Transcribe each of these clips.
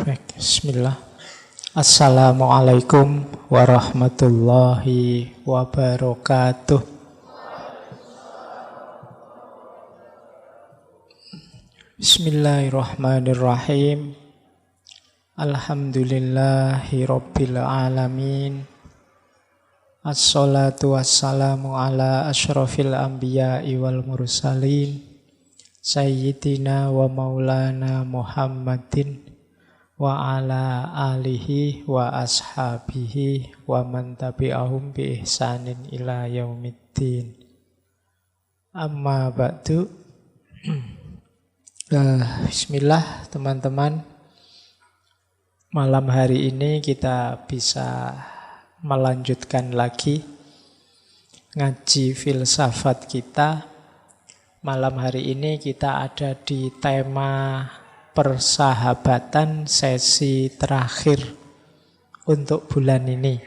Baik, bismillah. Assalamualaikum warahmatullahi wabarakatuh. Bismillahirrahmanirrahim. Alhamdulillahi rabbil alamin. Assalatu wassalamu ala asyrafil anbiya'i wal mursalin Sayyidina wa maulana Muhammadin wa ala alihi wa ashabihi wa man tabi'ahum bi ihsanin ila yaumiddin. Amma ba'du. Bismillah teman-teman. Malam hari ini kita bisa melanjutkan lagi ngaji filsafat kita. Malam hari ini kita ada di tema persahabatan sesi terakhir untuk bulan ini.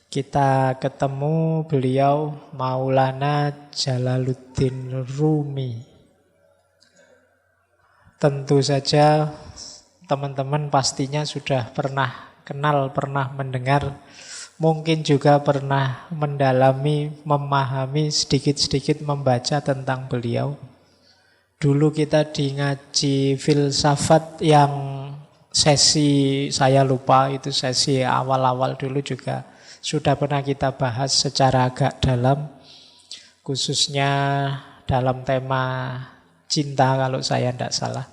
Kita ketemu beliau Maulana Jalaluddin Rumi. Tentu saja teman-teman pastinya sudah pernah kenal, pernah mendengar, mungkin juga pernah mendalami, memahami, sedikit-sedikit membaca tentang beliau. Dulu kita di ngaji filsafat yang sesi, saya lupa itu sesi awal-awal dulu juga sudah pernah kita bahas secara agak dalam, khususnya dalam tema cinta kalau saya tidak salah.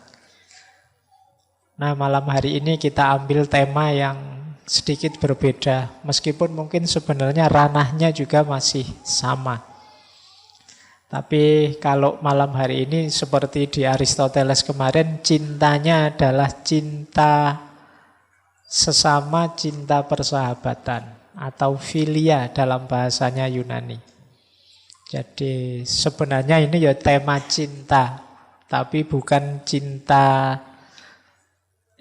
Nah, malam hari ini kita ambil tema yang sedikit berbeda, meskipun mungkin sebenarnya ranahnya juga masih sama. Tapi kalau malam hari ini seperti di Aristoteles kemarin, cintanya adalah cinta sesama, cinta persahabatan atau philia dalam bahasanya Yunani. Jadi sebenarnya ini ya tema cinta, tapi bukan cinta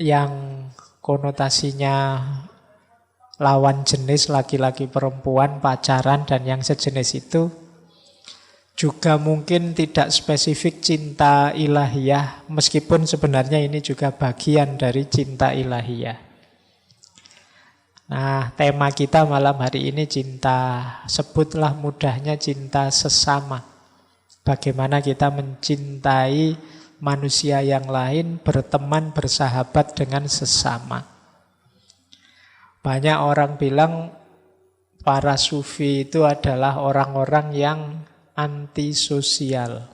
yang konotasinya lawan jenis, laki-laki perempuan, pacaran, dan yang sejenis itu. Juga mungkin tidak spesifik cinta ilahiyah, meskipun sebenarnya ini juga bagian dari cinta ilahiyah. Nah, tema kita malam hari ini cinta, sebutlah mudahnya cinta sesama. Bagaimana kita mencintai manusia yang lain, berteman, bersahabat dengan sesama. Banyak orang bilang para sufi itu adalah orang-orang yang antisosial.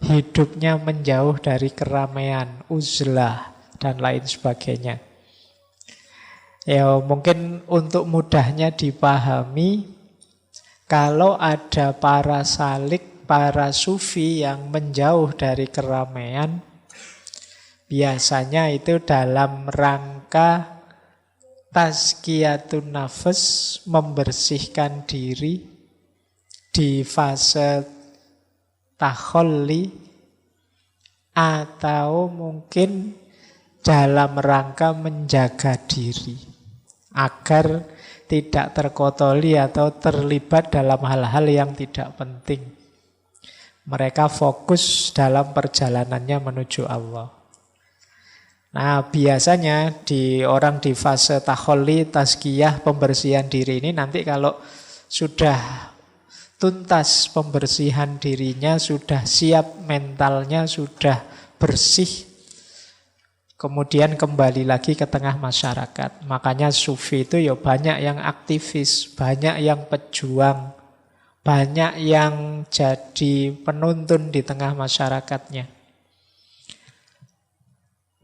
Hidupnya menjauh dari keramaian, uzlah, dan lain sebagainya. Ya, mungkin untuk mudahnya dipahami, kalau ada para salik, para sufi yang menjauh dari keramaian, biasanya itu dalam rangka tazkiyatun nafas, membersihkan diri di fase takholli, atau mungkin dalam rangka menjaga diri agar tidak terkotoli atau terlibat dalam hal-hal yang tidak penting. Mereka fokus dalam perjalanannya menuju Allah. Nah, biasanya orang di fase takholli, tazkiyah, pembersihan diri ini nanti kalau sudah tuntas pembersihan dirinya, sudah siap mentalnya, sudah bersih, kemudian kembali lagi ke tengah masyarakat. Makanya sufi itu ya banyak yang aktivis, banyak yang pejuang, banyak yang jadi penuntun di tengah masyarakatnya.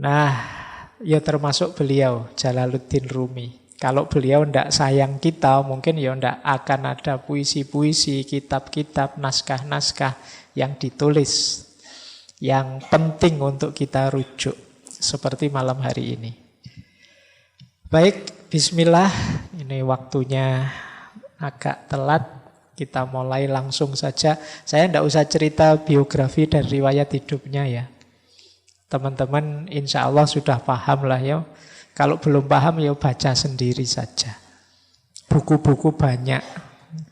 Nah, ya termasuk beliau, Jalaluddin Rumi. Kalau beliau tidak sayang kita, mungkin ya tidak akan ada puisi-puisi, kitab-kitab, naskah-naskah yang ditulis, yang penting untuk kita rujuk, seperti malam hari ini. Baik, bismillah. Ini waktunya agak telat, kita mulai langsung saja. Saya tidak usah cerita biografi dan riwayat hidupnya ya. Teman-teman insya Allah sudah paham lah ya. Kalau belum paham ya baca sendiri saja. Buku-buku banyak.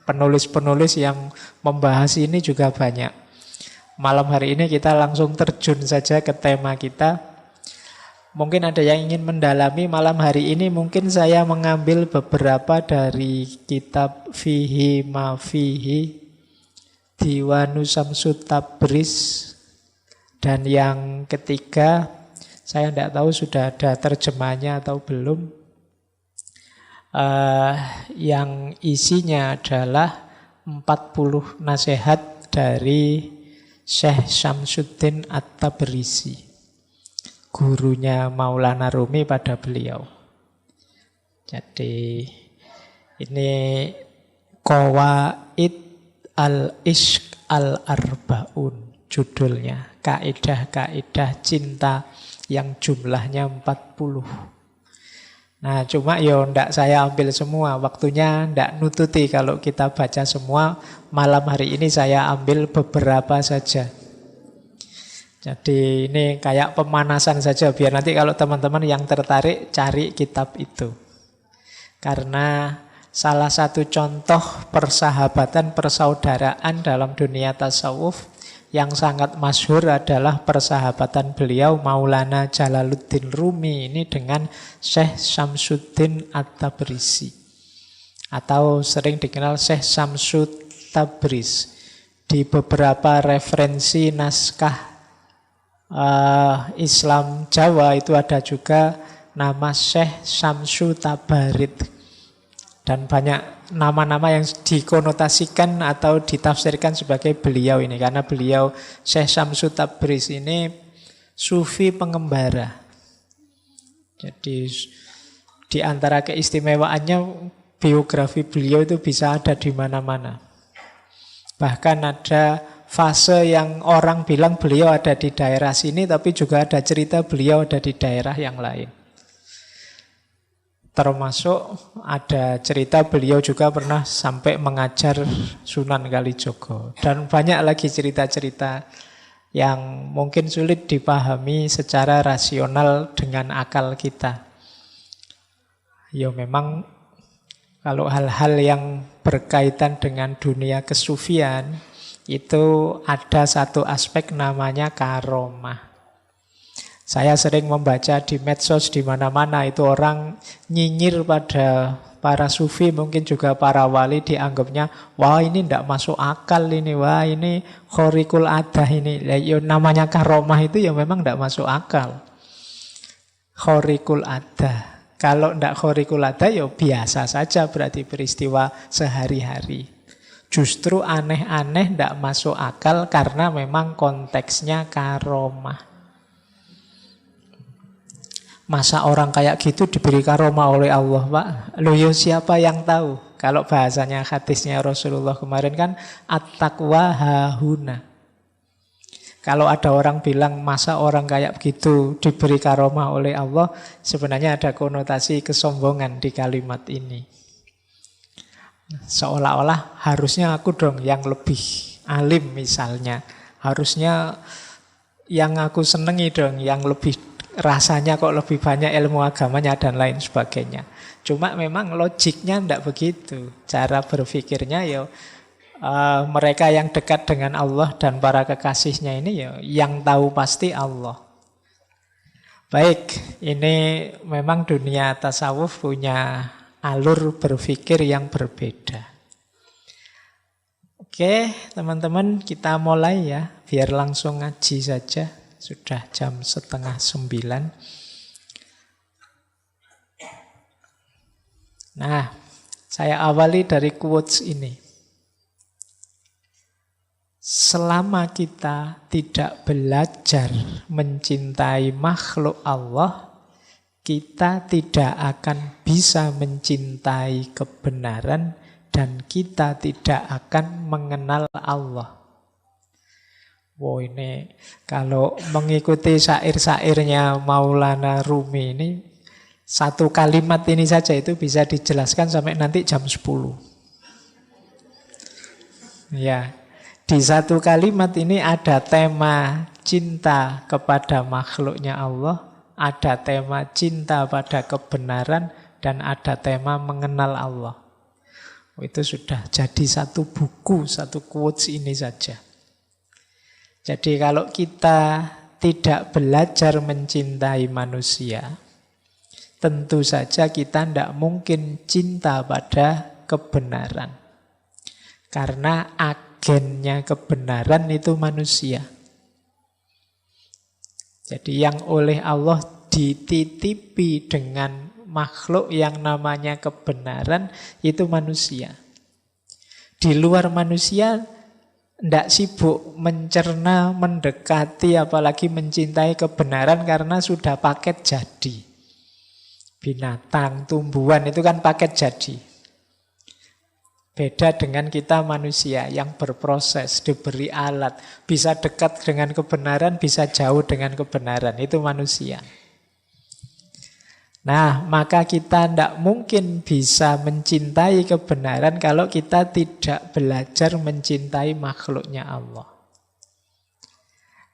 Penulis-penulis yang membahas ini juga banyak. Malam hari ini kita langsung terjun saja ke tema kita. Mungkin ada yang ingin mendalami malam hari ini, mungkin saya mengambil beberapa dari kitab Fihi Ma Fihi, Diwanu Syamsut Tabriz. Dan yang ketiga, saya tidak tahu sudah ada terjemahnya atau belum, yang isinya adalah 40 nasihat dari Syekh Syamsuddin At-Tabrizi, gurunya Maulana Rumi pada beliau. Jadi ini Qawaid al-Ishq al-Arba'un judulnya, kaidah-kaidah cinta yang jumlahnya 40. Nah, cuma ya ndak saya ambil semua, waktunya ndak nututi kalau kita baca semua. Malam hari ini saya ambil beberapa saja. Jadi ini kayak pemanasan saja, biar nanti kalau teman-teman yang tertarik cari kitab itu. Karena salah satu contoh persahabatan, persaudaraan dalam dunia tasawuf yang sangat masyhur adalah persahabatan beliau Maulana Jalaluddin Rumi ini dengan Syekh Syamsuddin At-Tabrizi, atau sering dikenal Syekh Syamsut Tabriz. Di beberapa referensi naskah Islam Jawa itu ada juga nama Syekh Syamsu Tabarid. Dan banyak nama-nama yang dikonotasikan atau ditafsirkan sebagai beliau ini. Karena beliau Syekh Syamsut Tabriz ini sufi pengembara. Jadi di antara keistimewaannya, biografi beliau itu bisa ada di mana-mana. Bahkan ada fase yang orang bilang beliau ada di daerah sini, tapi juga ada cerita beliau ada di daerah yang lain. Termasuk ada cerita beliau juga pernah sampai mengajar Sunan Kalijogo. Dan banyak lagi cerita-cerita yang mungkin sulit dipahami secara rasional dengan akal kita. Ya memang kalau hal-hal yang berkaitan dengan dunia kesufian itu ada satu aspek namanya karomah. Saya sering membaca di medsos di mana-mana itu orang nyinyir pada para sufi, mungkin juga para wali, dianggapnya wah ini tidak masuk akal ini, wah ini khorikul adah ini. Ya, namanya karomah itu ya memang tidak masuk akal. Khorikul adah. Kalau tidak khorikul adah ya biasa saja, berarti peristiwa sehari-hari. Justru aneh-aneh tidak masuk akal karena memang konteksnya karomah. Masa orang kayak gitu diberi karomah oleh Allah, Pak? Loh ya siapa yang tahu? Kalau bahasanya hadisnya Rasulullah kemarin kan at-taqwa hahuna. Kalau ada orang bilang masa orang kayak begitu diberi karomah oleh Allah, sebenarnya ada konotasi kesombongan di kalimat ini. Seolah-olah harusnya aku dong yang lebih alim misalnya. Harusnya yang aku senengi dong yang lebih, rasanya kok lebih banyak ilmu agamanya dan lain sebagainya. Cuma memang logiknya tidak begitu. Cara berpikirnya ya mereka yang dekat dengan Allah dan para kekasihnya ini ya yang tahu pasti Allah. Baik, ini memang dunia tasawuf punya alur berpikir yang berbeda. Oke, teman-teman, kita mulai ya. Biar langsung ngaji saja. Sudah jam 8:30. Nah, saya awali dari quotes ini. Selama kita tidak belajar mencintai makhluk Allah, kita tidak akan bisa mencintai kebenaran dan kita tidak akan mengenal Allah. Wow, ini kalau mengikuti syair-syairnya Maulana Rumi ini, satu kalimat ini saja itu bisa dijelaskan sampai nanti jam 10. Ya, di satu kalimat ini ada tema cinta kepada makhluknya Allah, ada tema cinta pada kebenaran, dan ada tema mengenal Allah. Itu sudah jadi satu buku, satu quotes ini saja. Jadi kalau kita tidak belajar mencintai manusia, tentu saja kita tidak mungkin cinta pada kebenaran. Karena agennya kebenaran itu manusia. Jadi yang oleh Allah dititipi dengan makhluk yang namanya kebenaran itu manusia. Di luar manusia tidak sibuk mencerna, mendekati, apalagi mencintai kebenaran karena sudah paket jadi. Binatang, tumbuhan itu kan paket jadi. Beda dengan kita manusia yang berproses, diberi alat, bisa dekat dengan kebenaran, bisa jauh dengan kebenaran. Itu manusia. Nah, maka kita tidak mungkin bisa mencintai kebenaran kalau kita tidak belajar mencintai makhluknya Allah.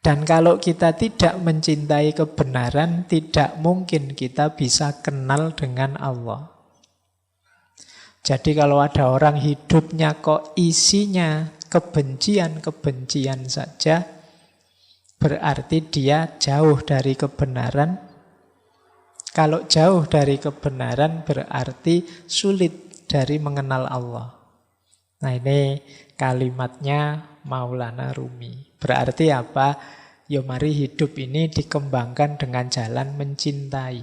Dan kalau kita tidak mencintai kebenaran, tidak mungkin kita bisa kenal dengan Allah. Jadi kalau ada orang hidupnya kok isinya kebencian-kebencian saja, berarti dia jauh dari kebenaran. Kalau jauh dari kebenaran berarti sulit dari mengenal Allah. Nah ini kalimatnya Maulana Rumi. Berarti apa? Ya mari hidup ini dikembangkan dengan jalan mencintai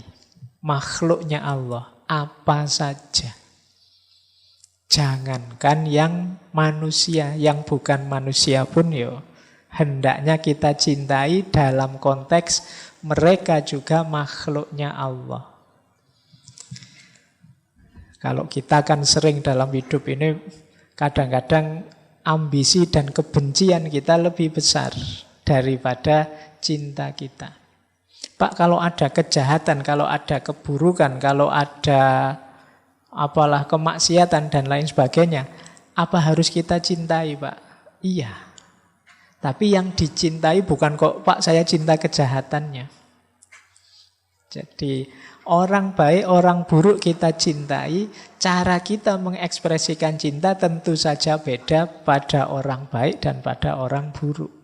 makhluknya Allah apa saja. Jangankan yang manusia, yang bukan manusia pun yo hendaknya kita cintai dalam konteks mereka juga makhluknya Allah. Kalau kita kan sering dalam hidup ini kadang-kadang ambisi dan kebencian kita lebih besar daripada cinta kita. Pak, kalau ada kejahatan, kalau ada keburukan, kalau ada apalah kemaksiatan dan lain sebagainya, apa harus kita cintai, Pak? Iya. Tapi yang dicintai bukan kok, Pak, saya cinta kejahatannya. Jadi orang baik, orang buruk kita cintai, cara kita mengekspresikan cinta tentu saja beda pada orang baik dan pada orang buruk.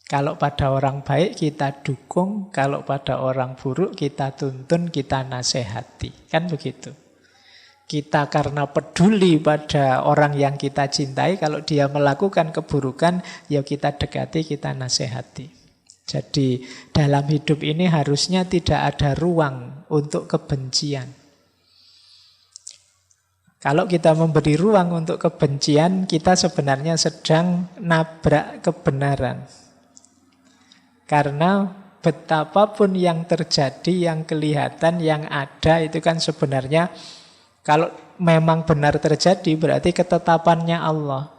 Kalau pada orang baik kita dukung, kalau pada orang buruk kita tuntun, kita nasihati. Kan begitu. Kita karena peduli pada orang yang kita cintai, kalau dia melakukan keburukan, ya kita dekati, kita nasihati. Jadi dalam hidup ini harusnya tidak ada ruang untuk kebencian. Kalau kita memberi ruang untuk kebencian, kita sebenarnya sedang nabrak kebenaran. Karena betapapun yang terjadi, yang kelihatan, yang ada, itu kan sebenarnya kalau memang benar terjadi berarti ketetapannya Allah.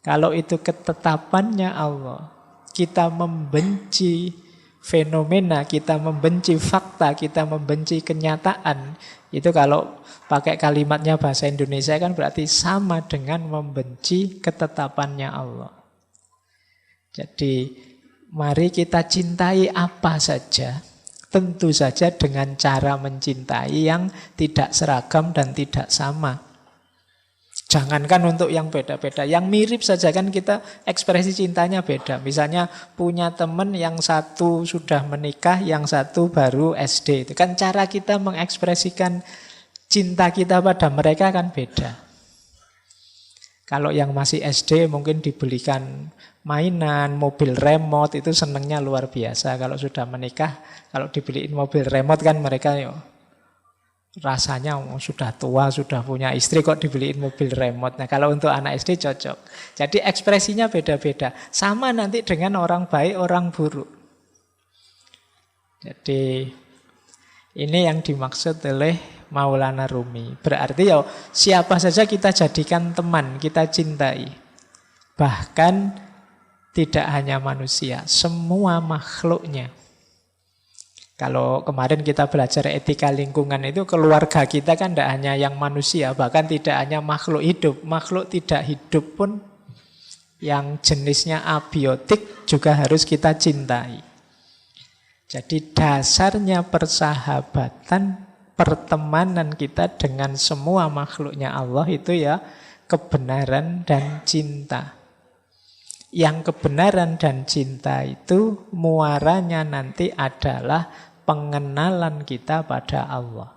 Kalau itu ketetapannya Allah, kita membenci fenomena, kita membenci fakta, kita membenci kenyataan. Itu kalau pakai kalimatnya bahasa Indonesia kan berarti sama dengan membenci ketetapannya Allah. Jadi mari kita cintai apa saja, tentu saja dengan cara mencintai yang tidak seragam dan tidak sama. Jangankan untuk yang beda-beda, yang mirip saja kan kita ekspresi cintanya beda. Misalnya punya teman yang satu sudah menikah, yang satu baru SD. Itu kan cara kita mengekspresikan cinta kita pada mereka kan beda. Kalau yang masih SD mungkin dibelikan mainan, mobil remote, itu senangnya luar biasa. Kalau sudah menikah, kalau dibeliin mobil remote kan mereka rasanya sudah tua, sudah punya istri kok dibeliin mobil remote. Nah kalau untuk anak SD cocok. Jadi ekspresinya beda-beda. Sama nanti dengan orang baik, orang buruk. Jadi ini yang dimaksud oleh Maulana Rumi. Berarti siapa saja kita jadikan teman, kita cintai. Bahkan tidak hanya manusia, semua makhluknya. Kalau kemarin kita belajar etika lingkungan itu, keluarga kita kan tidak hanya yang manusia, bahkan tidak hanya makhluk hidup. Makhluk tidak hidup pun yang jenisnya abiotik juga harus kita cintai. Jadi dasarnya persahabatan, pertemanan kita dengan semua makhluknya Allah itu ya kebenaran dan cinta. Yang kebenaran dan cinta itu muaranya nanti adalah pengenalan kita pada Allah.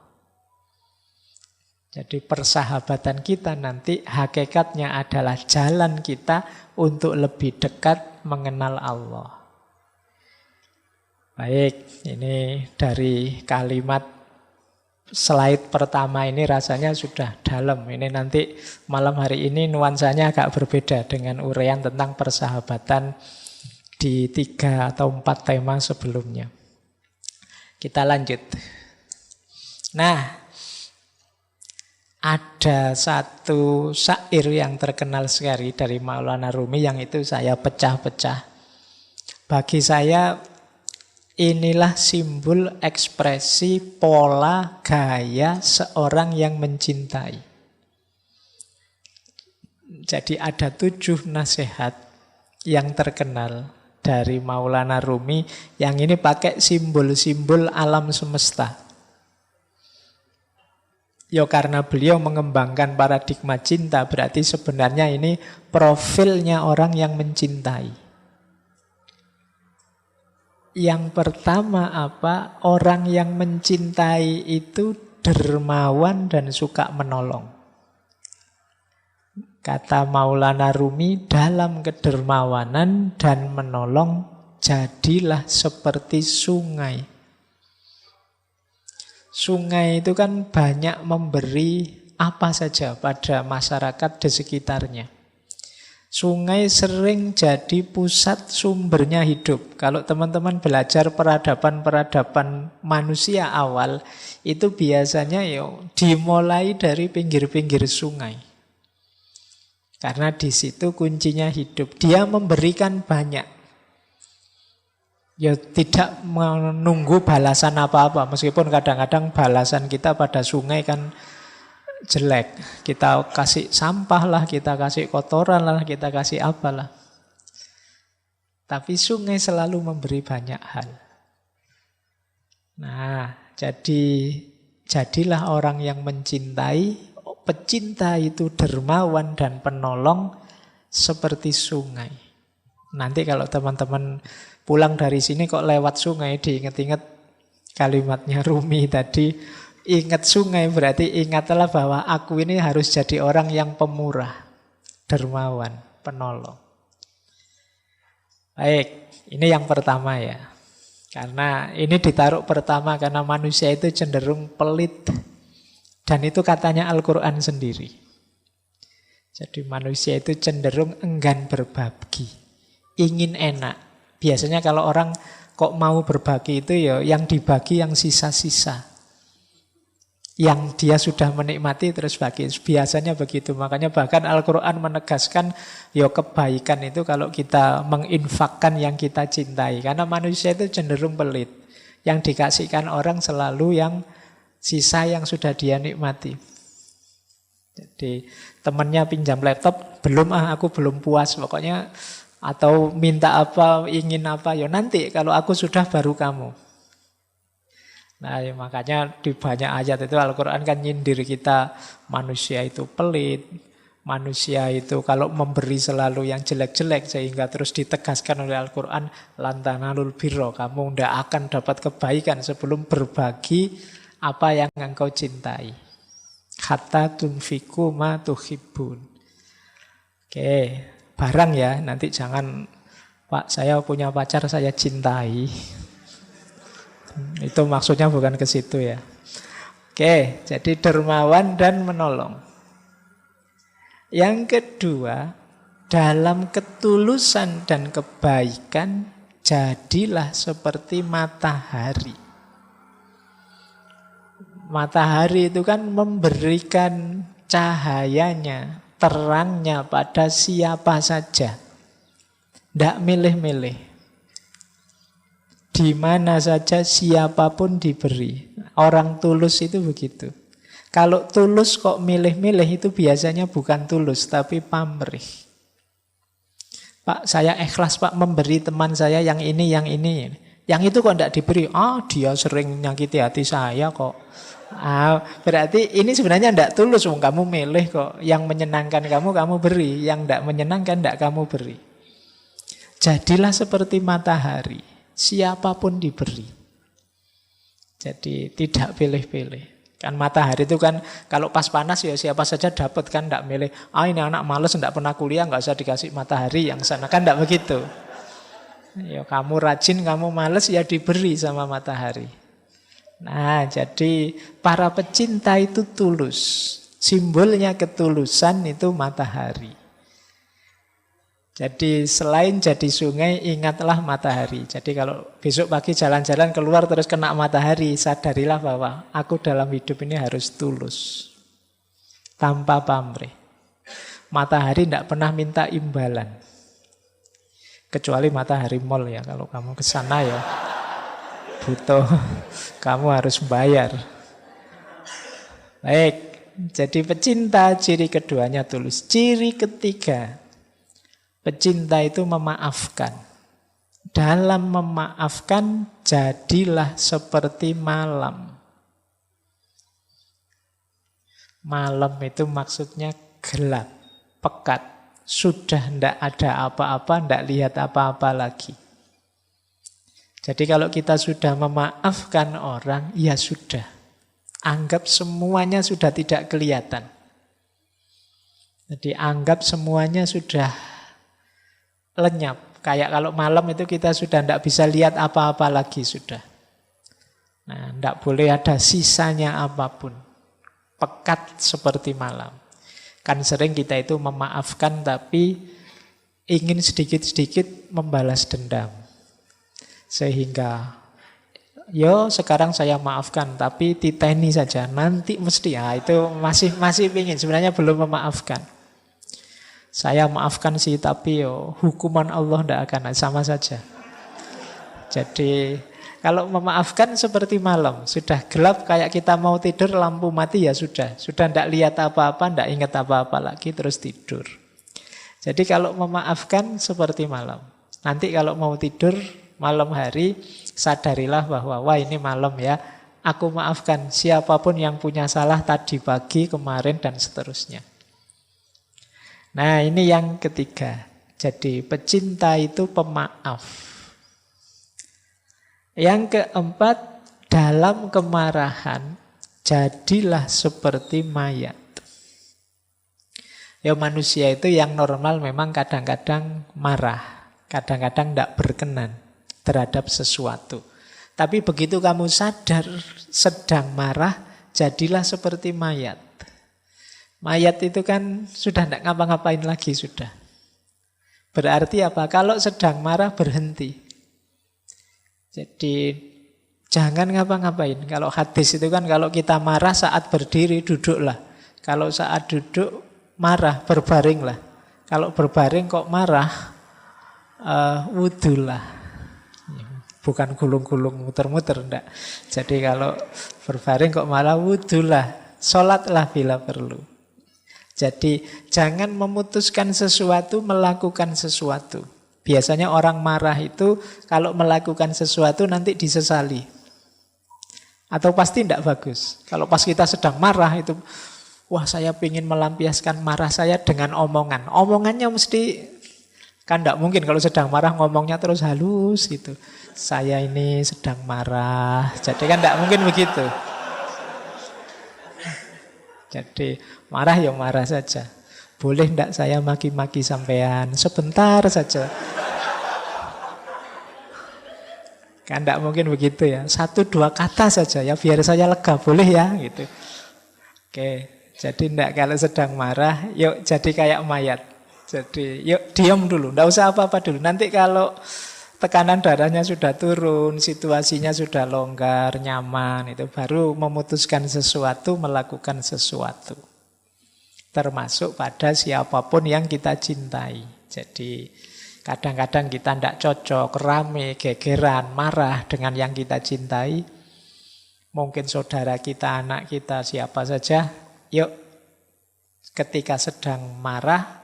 Jadi persahabatan kita nanti hakikatnya adalah jalan kita untuk lebih dekat mengenal Allah. Baik, ini dari kalimat slide pertama ini rasanya sudah dalam. Ini nanti malam hari ini nuansanya agak berbeda dengan uraian tentang persahabatan di 3 atau 4 tema sebelumnya. Kita lanjut. Nah, ada satu syair yang terkenal sekali dari Maulana Rumi yang itu saya pecah-pecah. Bagi saya inilah simbol ekspresi pola gaya seorang yang mencintai. Jadi ada 7 nasihat yang terkenal dari Maulana Rumi yang ini pakai simbol-simbol alam semesta. Ya karena beliau mengembangkan paradigma cinta, berarti sebenarnya ini profilnya orang yang mencintai. Yang pertama apa? Orang yang mencintai itu dermawan dan suka menolong. Kata Maulana Rumi, dalam kedermawanan dan menolong, jadilah seperti sungai. Sungai itu kan banyak memberi apa saja pada masyarakat di sekitarnya. Sungai sering jadi pusat sumbernya hidup. Kalau teman-teman belajar peradaban-peradaban manusia awal, itu biasanya dimulai dari pinggir-pinggir sungai. Karena di situ kuncinya hidup. Dia memberikan banyak. Ya tidak menunggu balasan apa-apa. Meskipun kadang-kadang balasan kita pada sungai kan jelek. Kita kasih sampah lah, kita kasih kotoran lah, kita kasih apalah. Tapi sungai selalu memberi banyak hal. Nah, jadilah orang yang mencintai. Pecinta itu dermawan dan penolong seperti sungai. Nanti kalau teman-teman pulang dari sini kok lewat sungai, diingat-ingat kalimatnya Rumi tadi. Ingat sungai berarti ingatlah bahwa aku ini harus jadi orang yang pemurah, dermawan, penolong. Baik, ini yang pertama ya. Karena ini ditaruh pertama karena manusia itu cenderung pelit. Dan itu katanya Al-Quran sendiri. Jadi manusia itu cenderung enggan berbagi, ingin enak. Biasanya kalau orang kok mau berbagi itu ya yang dibagi yang sisa-sisa. Yang dia sudah menikmati terus bagi. Biasanya begitu. Makanya bahkan Al-Quran menegaskan ya kebaikan itu kalau kita menginfakkan yang kita cintai. Karena manusia itu cenderung pelit. Yang dikasihkan orang selalu yang sisa yang sudah dia nikmati. Jadi temannya pinjam laptop, aku belum puas pokoknya. Atau minta apa, ingin apa, ya nanti kalau aku sudah baru kamu. Nah ya makanya di banyak ayat itu Al-Quran kan nyindir kita, manusia itu pelit, manusia itu kalau memberi selalu yang jelek-jelek, sehingga terus ditegaskan oleh Al-Quran, lantanalul birro, kamu tidak akan dapat kebaikan sebelum berbagi apa yang engkau cintai. Hatta tunfiku ma tuhibbun. Oke, barang ya, nanti jangan Pak saya punya pacar saya cintai. Itu maksudnya bukan ke situ ya. Oke, jadi dermawan dan menolong. Yang kedua, dalam ketulusan dan kebaikan jadilah seperti matahari. Matahari itu kan memberikan cahayanya, terangnya pada siapa saja. Tidak milih-milih. Di mana saja siapapun diberi. Orang tulus itu begitu. Kalau tulus kok milih-milih itu biasanya bukan tulus tapi pamrih. Pak saya ikhlas Pak memberi teman saya yang ini, yang ini. Yang itu kok tidak diberi. Dia sering nyakiti hati saya kok. Berarti ini sebenarnya tidak tulus. Kamu milih kok. Yang menyenangkan kamu beri. Yang tidak menyenangkan tidak kamu beri. Jadilah seperti matahari, siapapun diberi. Jadi tidak pilih-pilih. Kan matahari itu kan kalau pas panas ya siapa saja dapat, kan, tidak milih, ini anak males tidak pernah kuliah nggak usah dikasih matahari yang sana, kan tidak begitu. Ya kamu rajin, kamu males, ya diberi sama matahari. Nah, jadi para pecinta itu tulus. Simbolnya ketulusan itu matahari. Jadi selain jadi sungai, ingatlah matahari. Jadi kalau besok pagi jalan-jalan keluar terus kena matahari, sadarilah bahwa aku dalam hidup ini harus tulus. Tanpa pamrih. Matahari tidak pernah minta imbalan. Kecuali matahari mall ya, kalau kamu ke sana ya butuh, kamu harus bayar. Baik, jadi pecinta ciri keduanya tulus. Ciri ketiga, pecinta itu memaafkan. Dalam memaafkan, jadilah seperti malam. Malam itu maksudnya gelap, pekat. Sudah tidak ada apa-apa, tidak lihat apa-apa lagi. Jadi kalau kita sudah memaafkan orang, ya sudah. Anggap semuanya sudah tidak kelihatan. Jadi anggap semuanya sudah lenyap. Kayak kalau malam itu kita sudah tidak bisa lihat apa-apa lagi sudah. Nah, tidak boleh ada sisanya apapun. Pekat seperti malam. Kan sering kita itu memaafkan tapi ingin sedikit-sedikit membalas dendam. Sehingga, sekarang saya maafkan tapi titeni saja. Nanti mesti, itu masih ingin. Sebenarnya belum memaafkan. Saya maafkan sih, tapi hukuman Allah tidak akan, sama saja. Jadi kalau memaafkan seperti malam, sudah gelap kayak kita mau tidur, lampu mati, ya sudah tidak lihat apa-apa, tidak ingat apa-apa lagi, terus tidur. Jadi kalau memaafkan seperti malam. Nanti kalau mau tidur malam hari, sadarilah bahwa wah ini malam ya, aku maafkan siapapun yang punya salah tadi pagi, kemarin, dan seterusnya. Nah, ini yang ketiga. Jadi pecinta itu pemaaf. Yang keempat, dalam kemarahan jadilah seperti mayat. Ya, manusia itu yang normal memang kadang-kadang marah, kadang-kadang tidak berkenan terhadap sesuatu. Tapi begitu kamu sadar sedang marah, jadilah seperti mayat. Mayat itu kan sudah tidak ngapa-ngapain lagi sudah. Berarti apa? Kalau sedang marah berhenti. Jadi jangan ngapa-ngapain. Kalau hadis itu kan kalau kita marah saat berdiri duduklah. Kalau saat duduk marah berbaringlah. Kalau berbaring kok marah wudulah. Bukan gulung-gulung muter-muter enggak. Jadi kalau berbaring kok marah wudulah. Sholatlah bila perlu. Jadi jangan memutuskan sesuatu, melakukan sesuatu. Biasanya orang marah itu kalau melakukan sesuatu nanti disesali. Atau pasti tidak bagus. Kalau pas kita sedang marah itu, wah saya ingin melampiaskan marah saya dengan omongan. Omongannya mesti, kan tidak mungkin kalau sedang marah ngomongnya terus halus gitu. Saya ini sedang marah. Jadi kan tidak mungkin begitu. Jadi marah ya marah saja. Boleh tidak saya maki-maki sampean sebentar saja? Kan tidak mungkin begitu ya. 1-2 kata saja ya biar saya lega, boleh ya gitu. Oke, jadi tidak, kalau sedang marah yuk jadi kayak mayat. Jadi yuk diam dulu, tidak usah apa-apa dulu. Nanti kalau tekanan darahnya sudah turun, situasinya sudah longgar, nyaman, itu baru memutuskan sesuatu, melakukan sesuatu. Termasuk pada siapapun yang kita cintai. Jadi kadang-kadang kita tidak cocok, rame, gegeran, marah dengan yang kita cintai. Mungkin saudara kita, anak kita, siapa saja. Yuk, ketika sedang marah,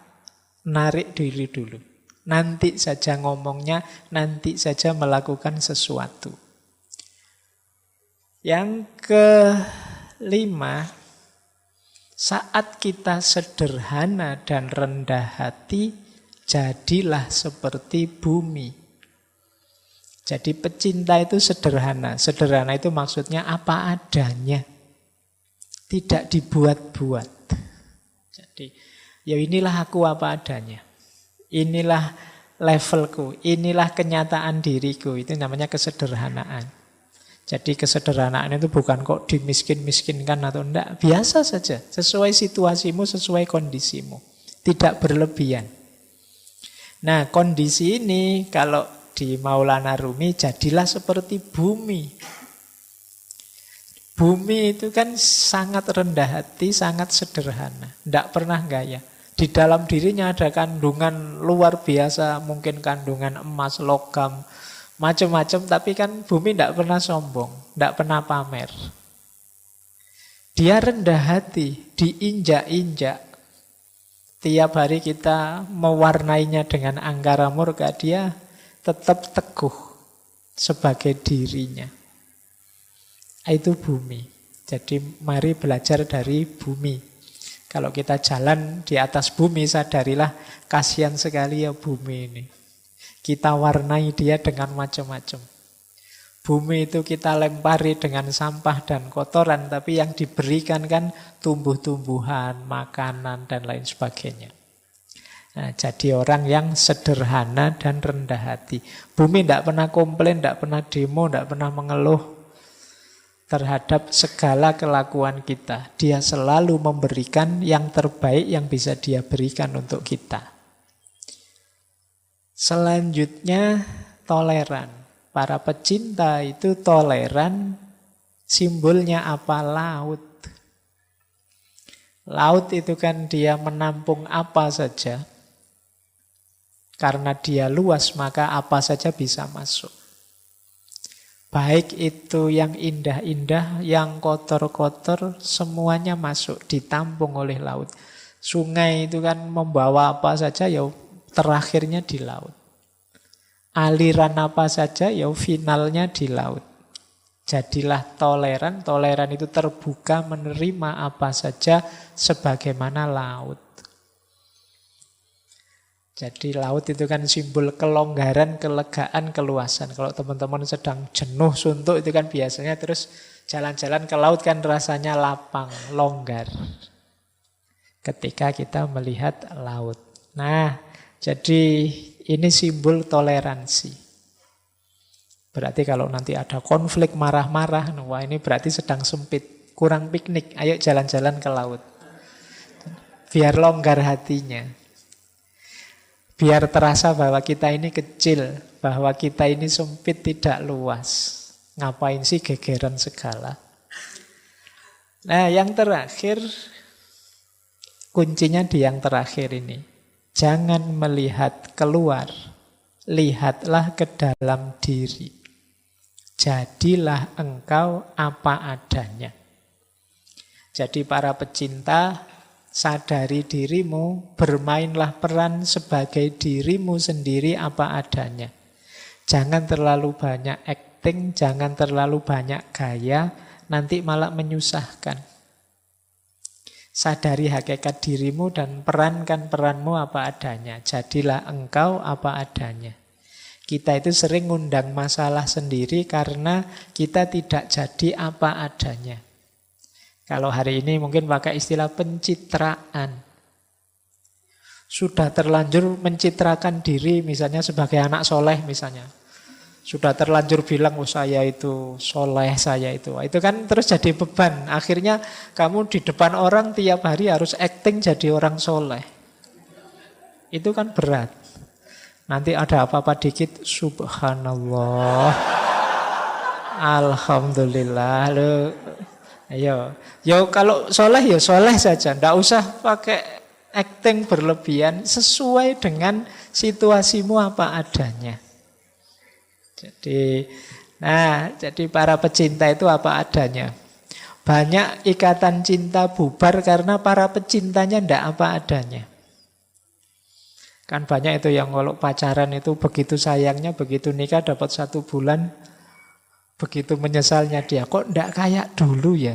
narik diri dulu. Nanti saja ngomongnya, nanti saja melakukan sesuatu. Yang kelima, saat kita sederhana dan rendah hati, Jadilah seperti bumi. Jadi pecinta itu sederhana. Sederhana itu maksudnya apa adanya. Tidak dibuat-buat. Jadi, ya inilah aku apa adanya. Inilah levelku. Inilah kenyataan diriku. Itu namanya kesederhanaan. Jadi kesederhanaan itu bukan kok dimiskin-miskinkan atau enggak. Biasa saja. Sesuai situasimu, sesuai kondisimu. Tidak berlebihan. Nah, kondisi ini kalau di Maulana Rumi, jadilah seperti bumi. Bumi itu kan sangat rendah hati, sangat sederhana. Tidak pernah gaya. Di dalam dirinya ada kandungan luar biasa, mungkin kandungan emas, logam, macam-macam. Tapi kan bumi tidak pernah sombong, tidak pernah pamer. Dia rendah hati, diinjak-injak. Tiap hari kita mewarnainya dengan angkara murka, dia tetap teguh sebagai dirinya. Itu bumi. Jadi mari belajar dari bumi. Kalau kita jalan di atas bumi, sadarilah kasihan sekali ya bumi ini. Kita warnai dia dengan macam-macam. Bumi itu kita lempari dengan sampah dan kotoran, tapi yang diberikan kan tumbuh-tumbuhan, makanan, dan lain sebagainya. Nah, jadi orang yang sederhana dan rendah hati. Bumi tidak pernah komplain, tidak pernah demo, tidak pernah mengeluh terhadap segala kelakuan kita. Dia selalu memberikan yang terbaik yang bisa dia berikan untuk kita. Selanjutnya, toleran. Para pecinta itu toleran. Simbolnya apa? Laut. Laut itu kan dia menampung apa saja. Karena dia luas, maka apa saja bisa masuk. Baik itu yang indah-indah, yang kotor-kotor, semuanya masuk, ditampung oleh laut. Sungai itu kan membawa apa saja, ya terakhirnya di laut. Aliran apa saja, ya finalnya di laut. Jadilah toleran. Toleran itu terbuka menerima apa saja sebagaimana laut. Jadi laut itu kan simbol kelonggaran, kelegaan, keluasan. Kalau teman-teman sedang jenuh, suntuk, itu kan biasanya terus jalan-jalan ke laut kan rasanya lapang, longgar. Ketika kita melihat laut. Nah, jadi ini simbol toleransi. Berarti kalau nanti ada konflik marah-marah, wah ini berarti sedang sempit, kurang piknik, ayo jalan-jalan ke laut. Biar longgar hatinya. Biar terasa bahwa kita ini kecil, bahwa kita ini sempit, tidak luas. Ngapain sih gegeran segala? Nah, yang terakhir, kuncinya di yang terakhir ini. Jangan melihat keluar, lihatlah ke dalam diri. Jadilah engkau apa adanya. Jadi para pecinta, sadari dirimu, bermainlah peran sebagai dirimu sendiri apa adanya. Jangan terlalu banyak acting, jangan terlalu banyak gaya, nanti malah menyusahkan. Sadari hakikat dirimu dan perankan peranmu apa adanya. Jadilah engkau apa adanya. Kita itu sering ngundang masalah sendiri karena kita tidak jadi apa adanya. Kalau hari ini mungkin pakai istilah pencitraan. Sudah terlanjur mencitrakan diri misalnya sebagai anak soleh misalnya. Sudah terlanjur bilang, oh saya itu soleh, saya itu. Itu kan terus jadi beban. Akhirnya kamu di depan orang tiap hari harus acting jadi orang soleh. Itu kan berat. Nanti ada apa-apa dikit, subhanallah. Alhamdulillah. Ayo, kalau soleh ya soleh saja, ndak usah pakai acting berlebihan, sesuai dengan situasimu apa adanya. Jadi para pecinta itu apa adanya. Banyak ikatan cinta bubar karena para pecintanya ndak apa adanya. Kan banyak itu yang kalau pacaran itu begitu sayangnya, begitu nikah dapat 1 bulan. Begitu menyesalnya dia, kok ndak kayak dulu ya.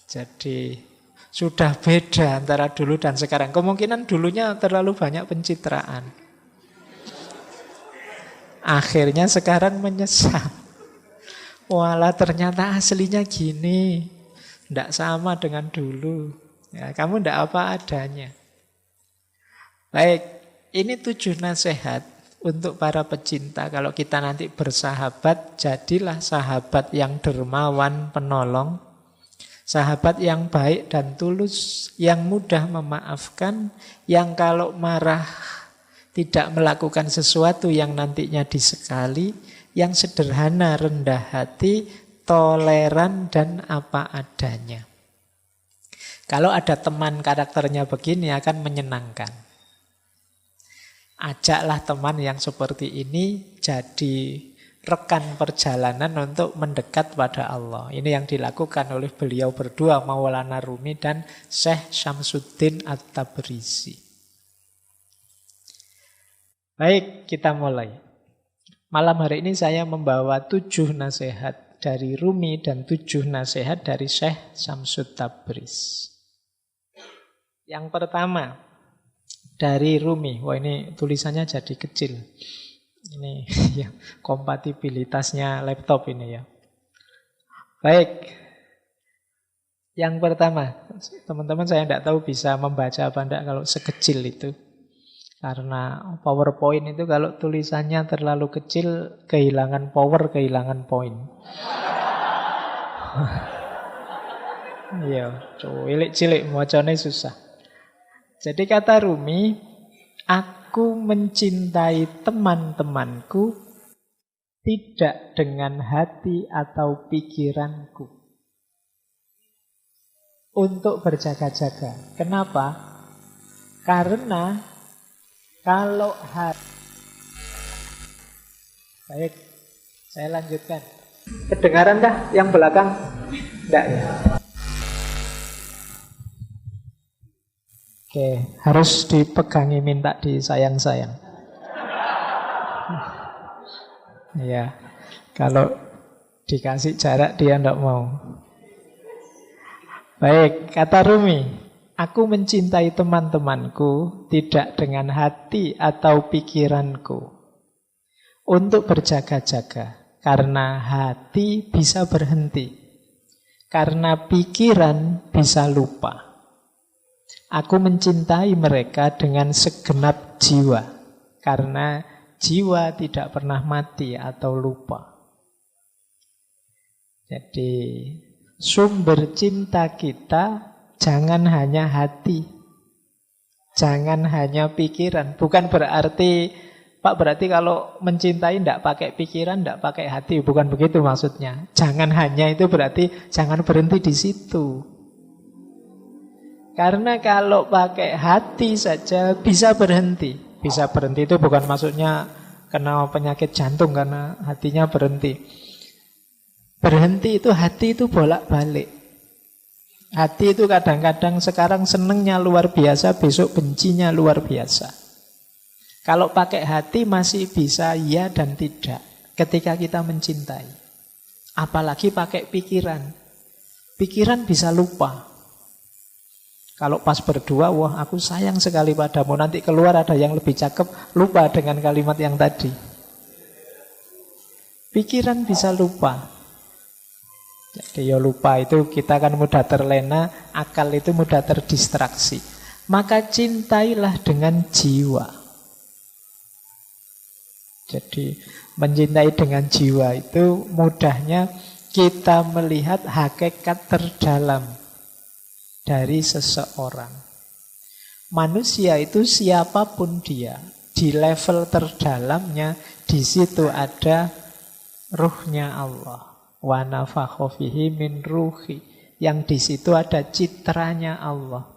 Jadi Sudah beda antara dulu dan sekarang. Kemungkinan dulunya terlalu banyak pencitraan. Akhirnya sekarang menyesal. Walah ternyata aslinya gini. Tidak sama dengan dulu. Ya, kamu tidak apa adanya. Baik, ini 7 nasihat untuk para pecinta. Kalau kita nanti bersahabat, jadilah sahabat yang dermawan, penolong. Sahabat yang baik dan tulus, yang mudah memaafkan, yang kalau marah tidak melakukan sesuatu yang nantinya disekali, yang sederhana, rendah hati, toleran, dan apa adanya. Kalau ada teman karakternya begini akan menyenangkan. Ajaklah teman yang seperti ini jadi rekan perjalanan untuk mendekat pada Allah. Ini yang dilakukan oleh beliau berdua, Maulana Rumi dan Syekh Syamsuddin At-Tabrizi. Baik, kita mulai. Malam hari ini saya membawa 7 nasihat dari Rumi dan 7 nasihat dari Syekh Syamsud Tabriz. Yang pertama, dari Rumi. Wah, ini tulisannya jadi kecil. Ini ya, kompatibilitasnya laptop ini ya. Baik. Yang pertama, teman-teman saya tidak tahu bisa membaca apa enggak kalau sekecil itu. Karena PowerPoint itu kalau tulisannya terlalu kecil, kehilangan power, kehilangan poin. Iya, cilik-cilik macane susah. Jadi kata Rumi, aku mencintai teman-temanku tidak dengan hati atau pikiranku. Untuk berjaga-jaga. Kenapa? Karena kalau hati... Baik, saya lanjutkan. Kedengaran kah yang belakang? Tidak ya? Oke, harus dipegangi, minta disayang-sayang. Ya, kalau dikasih jarak dia tidak mau. Baik, kata Rumi, aku mencintai teman-temanku tidak dengan hati atau pikiranku. Untuk berjaga-jaga, karena hati bisa berhenti, karena pikiran bisa lupa. Aku mencintai mereka dengan segenap jiwa, karena jiwa tidak pernah mati atau lupa. Jadi sumber cinta kita jangan hanya hati, jangan hanya pikiran. Bukan berarti, Pak, berarti kalau mencintai tidak pakai pikiran, tidak pakai hati. Bukan begitu maksudnya. Jangan hanya itu berarti jangan berhenti di situ. Karena kalau pakai hati saja bisa berhenti. Bisa berhenti itu bukan maksudnya kena penyakit jantung karena hatinya berhenti. Berhenti itu hati itu bolak-balik. Hati itu kadang-kadang sekarang senengnya luar biasa, besok bencinya luar biasa. Kalau pakai hati masih bisa ya dan tidak ketika kita mencintai. Apalagi pakai pikiran. Pikiran bisa lupa. Kalau pas berdua, wah aku sayang sekali padamu. Nanti keluar ada yang lebih cakep, lupa dengan kalimat yang tadi. Pikiran bisa lupa. Jadi ya lupa itu kita kan mudah terlena, akal itu mudah terdistraksi. Maka cintailah dengan jiwa. Jadi mencintai dengan jiwa itu mudahnya kita melihat hakikat terdalam dari seseorang. Manusia itu siapapun dia, di level terdalamnya, di situ ada ruhnya Allah. Wa nafakha fihi min ruhi. Yang di situ ada citranya Allah.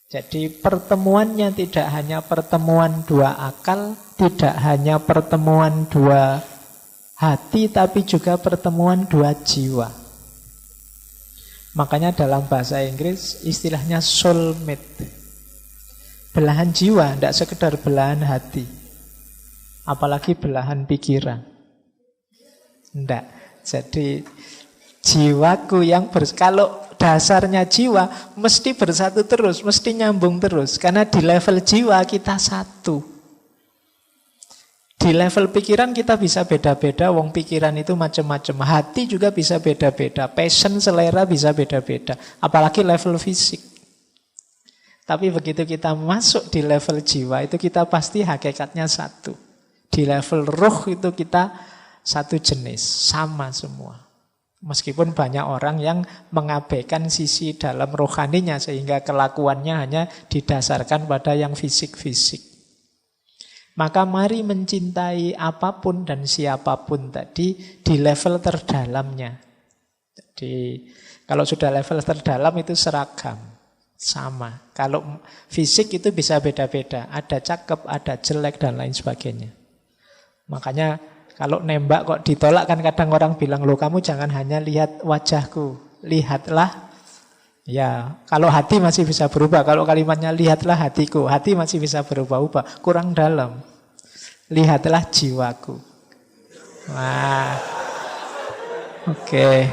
Jadi pertemuannya tidak hanya pertemuan dua akal, tidak hanya pertemuan dua hati, tapi juga pertemuan dua jiwa. Makanya dalam bahasa Inggris istilahnya soulmate. Belahan jiwa, tidak sekedar belahan hati. Apalagi belahan pikiran. Tidak. Jadi jiwaku yang kalau dasarnya jiwa mesti bersatu terus, mesti nyambung terus. Karena di level jiwa kita satu. Di level pikiran kita bisa beda-beda, wong pikiran itu macam-macam. Hati juga bisa beda-beda, passion, selera bisa beda-beda. Apalagi level fisik. Tapi begitu kita masuk di level jiwa, itu kita pasti hakikatnya satu. Di level ruh itu kita satu jenis, sama semua. Meskipun banyak orang yang mengabaikan sisi dalam rohaninya, sehingga kelakuannya hanya didasarkan pada yang fisik-fisik. Maka mari mencintai apapun dan siapapun tadi di level terdalamnya. Jadi kalau sudah level terdalam itu seragam, sama. Kalau fisik itu bisa beda-beda, ada cakep, ada jelek dan lain sebagainya. Makanya kalau nembak kok ditolak kan kadang orang bilang, loh kamu jangan hanya lihat wajahku, lihatlah. Ya, kalau hati masih bisa berubah. Kalau kalimatnya lihatlah hatiku, hati masih bisa berubah-ubah. Kurang dalam. Lihatlah jiwaku. Wah. Oke.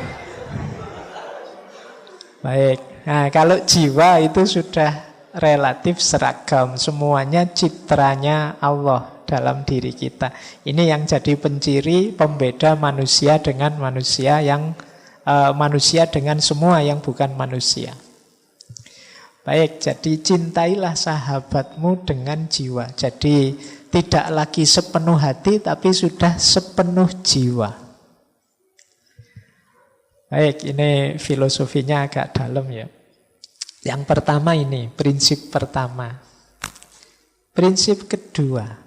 Baik. Nah, kalau jiwa itu sudah relatif seragam. Semuanya citranya Allah dalam diri kita. Ini yang jadi penciri pembeda manusia dengan manusia yang manusia dengan semua yang bukan manusia. Baik, jadi cintailah sahabatmu dengan jiwa. Jadi tidak lagi sepenuh hati, tapi sudah sepenuh jiwa. Baik, ini filosofinya agak dalam ya. Yang pertama ini, prinsip pertama. Prinsip kedua.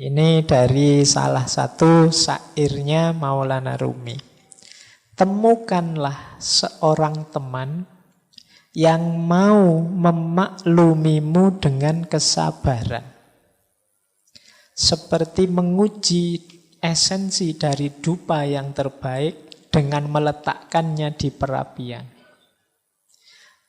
Ini dari salah satu syairnya Maulana Rumi. Temukanlah seorang teman yang mau memaklumimu dengan kesabaran. Seperti menguji esensi dari dupa yang terbaik dengan meletakkannya di perapian.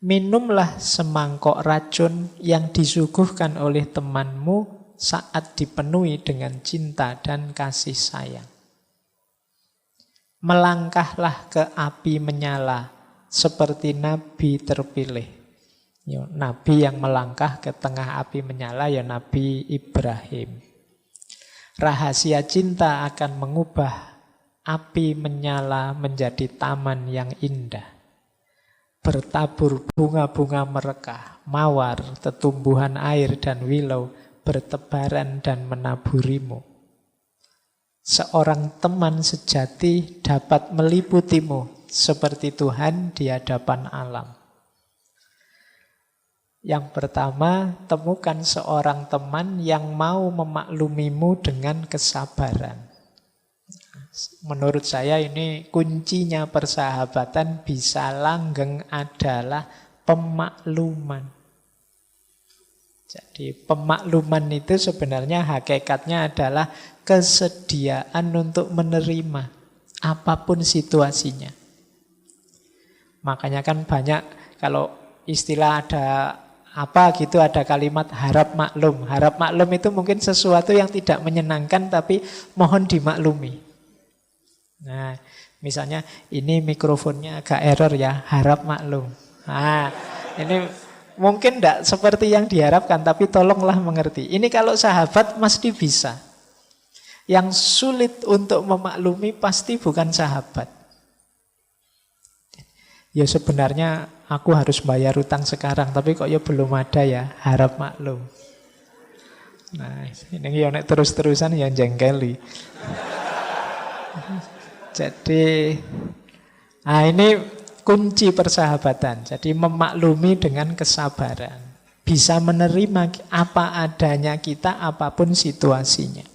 Minumlah semangkok racun yang disuguhkan oleh temanmu saat dipenuhi dengan cinta dan kasih sayang. Melangkahlah ke api menyala seperti Nabi terpilih. Ya, Nabi yang melangkah ke tengah api menyala ya Nabi Ibrahim. Rahasia cinta akan mengubah api menyala menjadi taman yang indah. Bertabur bunga-bunga merekah, mawar, tetumbuhan air dan wilau bertebaran dan menaburimu. Seorang teman sejati dapat meliputimu seperti Tuhan di hadapan alam. Yang pertama, temukan seorang teman yang mau memaklumimu dengan kesabaran. Menurut saya ini kuncinya persahabatan bisa langgeng adalah pemakluman. Jadi pemakluman itu sebenarnya hakikatnya adalah kesediaan untuk menerima apapun situasinya. Makanya kan banyak kalau istilah ada apa gitu ada kalimat harap maklum. Harap maklum itu mungkin sesuatu yang tidak menyenangkan tapi mohon dimaklumi. Nah, misalnya ini mikrofonnya agak error ya, harap maklum. Nah, ini mungkin tidak seperti yang diharapkan, tapi tolonglah mengerti. Ini kalau sahabat mesti bisa. Yang sulit untuk memaklumi pasti bukan sahabat. Ya sebenarnya aku harus bayar utang sekarang, tapi kok ya belum ada ya, harap maklum. Nah, ini ya nek terus-terusan yang jengkeli. Jadi, nah ini kunci persahabatan. Jadi memaklumi dengan kesabaran. Bisa menerima apa adanya kita apapun situasinya.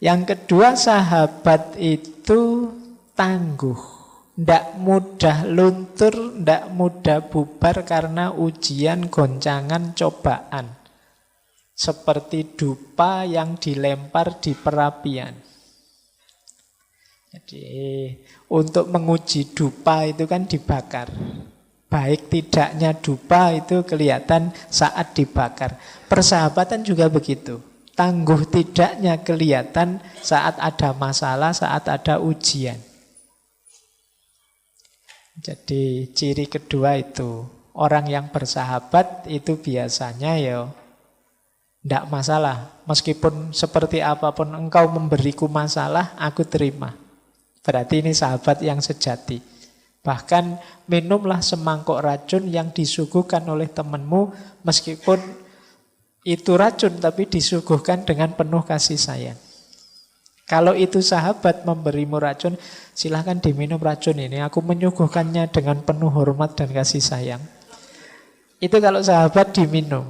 Yang kedua, sahabat itu tangguh. Tidak mudah luntur, tidak mudah bubar karena ujian, goncangan, cobaan. Seperti dupa yang dilempar di perapian. Jadi untuk menguji dupa itu kan dibakar. Baik tidaknya dupa itu kelihatan saat dibakar. Persahabatan juga begitu. Tangguh tidaknya kelihatan saat ada masalah, saat ada ujian. Jadi ciri kedua itu, orang yang bersahabat itu biasanya ya tidak masalah. Meskipun seperti apapun engkau memberiku masalah, aku terima. Berarti ini sahabat yang sejati. Bahkan minumlah semangkuk racun yang disuguhkan oleh temanmu, meskipun itu racun tapi disuguhkan dengan penuh kasih sayang. Kalau itu sahabat memberimu racun, silahkan diminum racun ini. Aku menyuguhkannya dengan penuh hormat dan kasih sayang. Itu kalau sahabat diminum.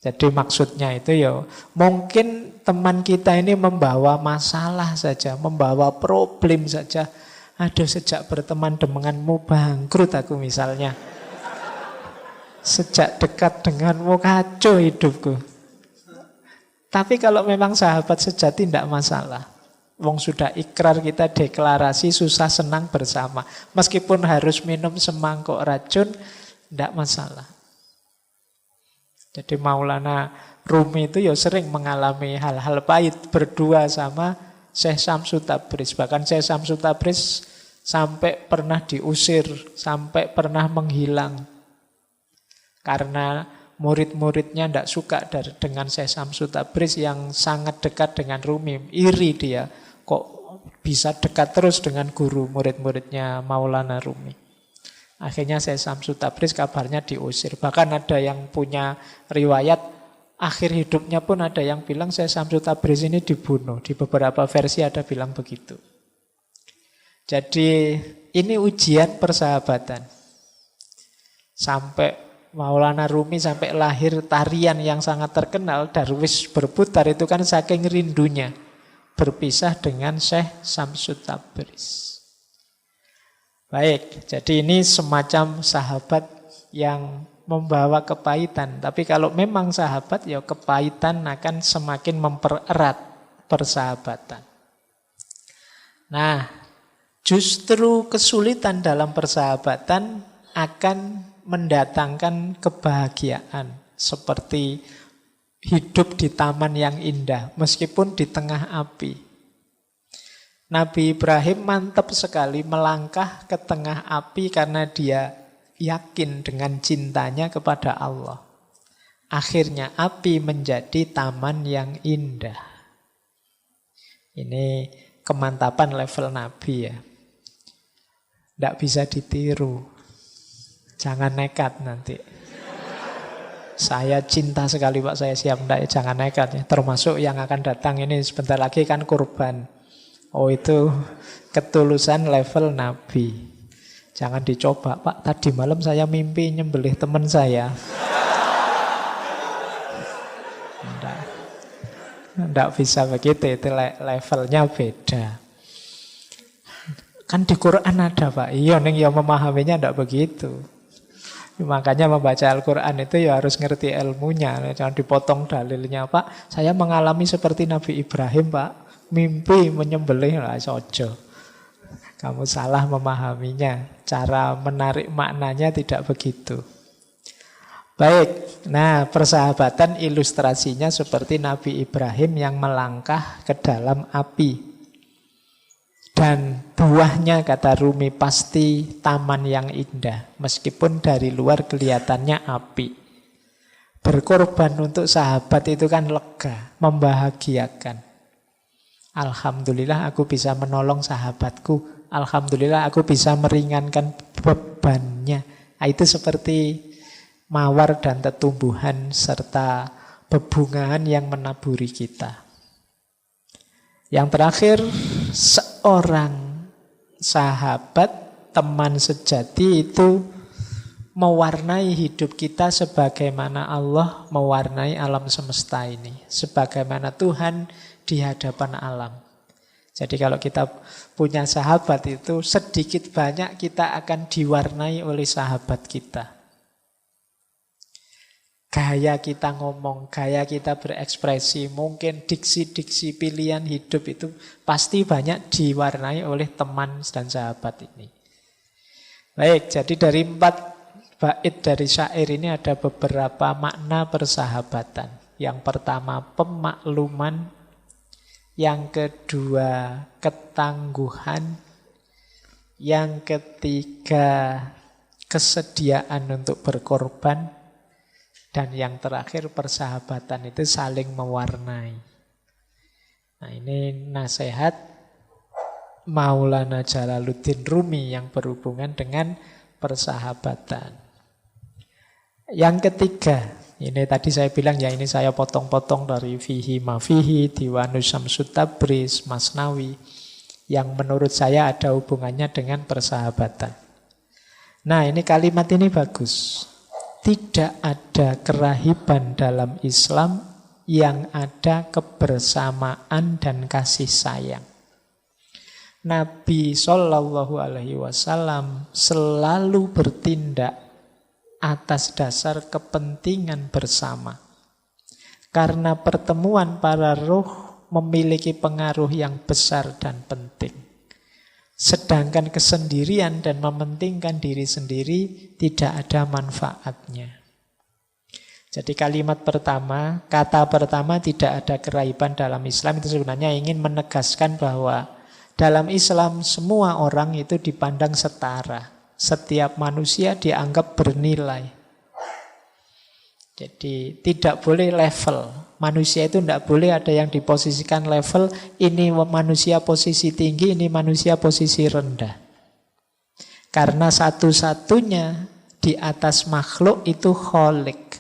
Jadi maksudnya itu ya, mungkin teman kita ini membawa masalah saja, membawa problem saja. Aduh, sejak berteman denganmu bangkrut aku misalnya. Sejak dekat denganmu kacau hidupku. Tapi kalau memang sahabat sejati tidak masalah. Wong sudah ikrar, kita deklarasi, susah senang bersama. Meskipun harus minum semangkuk racun, tidak masalah. Jadi Maulana Rumi itu ya sering mengalami hal-hal pahit berdua sama Syekh Syamsul Tabriz. Bahkan Syekh Syamsul Tabriz sampai pernah diusir, sampai pernah menghilang. Karena murid-muridnya tidak suka dengan Syekh Syamsul Tabriz yang sangat dekat dengan Rumi. Iri dia, kok bisa dekat terus dengan guru murid-muridnya Maulana Rumi. Akhirnya Syekh Syamsul Tabriz kabarnya diusir. Bahkan ada yang punya riwayat, akhir hidupnya pun ada yang bilang Syekh Syamsul Tabriz ini dibunuh. Di beberapa versi ada bilang begitu. Jadi ini ujian persahabatan. Sampai Maulana Rumi sampai lahir tarian yang sangat terkenal, Darwis berputar, itu kan saking rindunya berpisah dengan Syekh Syamsul Tabriz. Baik, jadi ini semacam sahabat yang membawa kepahitan. Tapi kalau memang sahabat, ya kepahitan akan semakin mempererat persahabatan. Nah, justru kesulitan dalam persahabatan akan mendatangkan kebahagiaan. Seperti hidup di taman yang indah, meskipun di tengah api. Nabi Ibrahim mantap sekali melangkah ke tengah api karena dia yakin dengan cintanya kepada Allah. Akhirnya api menjadi taman yang indah. Ini kemantapan level Nabi ya. Tidak bisa ditiru. Jangan nekat nanti. Saya cinta sekali Pak, saya siap. Tidak, jangan nekat ya. Termasuk yang akan datang ini sebentar lagi kan kurban. Oh, itu ketulusan level Nabi. Jangan dicoba, Pak, tadi malam saya mimpi nyembelih teman saya. Tidak bisa begitu, itu levelnya beda. Kan di Quran ada, Pak. Iya, yang memahaminya tidak begitu. Makanya membaca Al-Quran itu ya harus ngerti ilmunya. Jangan dipotong dalilnya, Pak. Saya mengalami seperti Nabi Ibrahim, Pak. Mimpi menyembelih, lah sojo. Kamu salah memahaminya. Cara menarik maknanya tidak begitu. Baik, nah persahabatan ilustrasinya seperti Nabi Ibrahim yang melangkah ke dalam api. Dan buahnya, kata Rumi, pasti taman yang indah. Meskipun dari luar kelihatannya api. Berkorban untuk sahabat itu kan lega, membahagiakan. Alhamdulillah aku bisa menolong sahabatku. Alhamdulillah aku bisa meringankan bebannya. Nah, itu seperti mawar dan tetumbuhan serta bebungaan yang menaburi kita. Yang terakhir, seorang sahabat, teman sejati itu mewarnai hidup kita sebagaimana Allah mewarnai alam semesta ini. Sebagaimana Tuhan di hadapan alam. Jadi kalau kita punya sahabat itu sedikit banyak kita akan diwarnai oleh sahabat kita. Gaya kita ngomong, gaya kita berekspresi, mungkin diksi-diksi pilihan hidup itu pasti banyak diwarnai oleh teman dan sahabat ini. Baik, jadi dari 4 bait dari syair ini ada beberapa makna persahabatan. Yang pertama pemakluman, yang kedua ketangguhan, Yang ketiga, kesediaan untuk berkorban. Dan yang terakhir, persahabatan itu saling mewarnai. Nah, ini nasihat Maulana Jalaluddin Rumi yang berhubungan dengan persahabatan. Yang ketiga, ini tadi saya bilang ya, ini saya potong-potong dari Fihi Mafihi, Diwanus Syamsut Tabriz, Masnawi, yang menurut saya ada hubungannya dengan persahabatan. Nah, ini kalimat ini bagus. Tidak ada kerahiban dalam Islam yang ada kebersamaan dan kasih sayang. Nabi Shallallahu Alaihi Wasallam selalu bertindak atas dasar kepentingan bersama. Karena pertemuan para ruh memiliki pengaruh yang besar dan penting. Sedangkan kesendirian dan mementingkan diri sendiri tidak ada manfaatnya. Jadi kalimat pertama, kata pertama tidak ada kerahiban dalam Islam itu sebenarnya ingin menegaskan bahwa dalam Islam semua orang itu dipandang setara. Setiap manusia dianggap bernilai. Jadi tidak boleh level. Manusia itu tidak boleh ada yang diposisikan level. Ini manusia posisi tinggi, ini manusia posisi rendah. Karena satu-satunya di atas makhluk itu Khalik.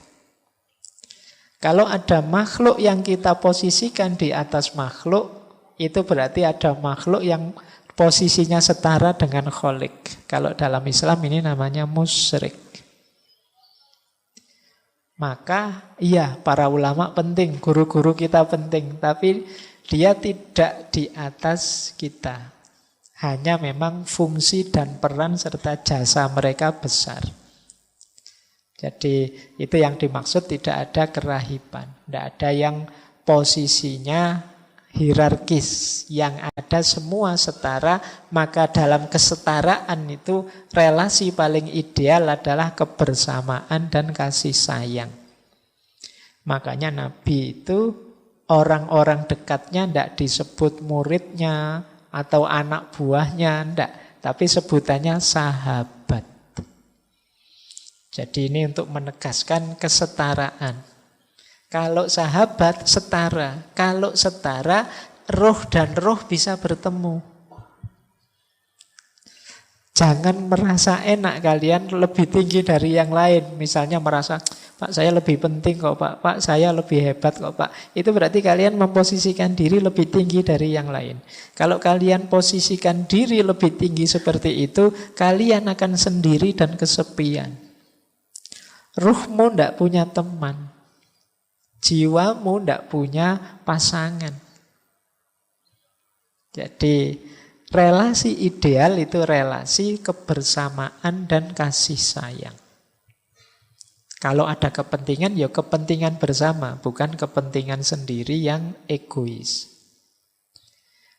Kalau ada makhluk yang kita posisikan di atas makhluk, itu berarti ada makhluk yang posisinya setara dengan Khalik. Kalau dalam Islam ini namanya musyrik. Maka iya, para ulama penting, guru-guru kita penting, tapi dia tidak di atas kita. Hanya memang fungsi dan peran serta jasa mereka besar. Jadi itu yang dimaksud tidak ada kerahiban. Tidak ada yang posisinya hierarkis, yang ada semua setara. Maka dalam kesetaraan itu relasi paling ideal adalah kebersamaan dan kasih sayang. Makanya Nabi itu orang-orang dekatnya tidak disebut muridnya atau anak buahnya, tidak, tapi sebutannya sahabat. Jadi ini untuk menegaskan kesetaraan. Kalau sahabat setara, kalau setara roh dan roh bisa bertemu. Jangan merasa enak kalian lebih tinggi dari yang lain. Misalnya merasa, Pak saya lebih penting kok Pak, Pak saya lebih hebat kok Pak. Itu berarti kalian memposisikan diri lebih tinggi dari yang lain. Kalau kalian posisikan diri lebih tinggi seperti itu, kalian akan sendiri dan kesepian. Ruhmu tidak punya teman. Jiwamu tidak punya pasangan. Jadi relasi ideal itu relasi kebersamaan dan kasih sayang. Kalau ada kepentingan, ya kepentingan bersama, bukan kepentingan sendiri yang egois.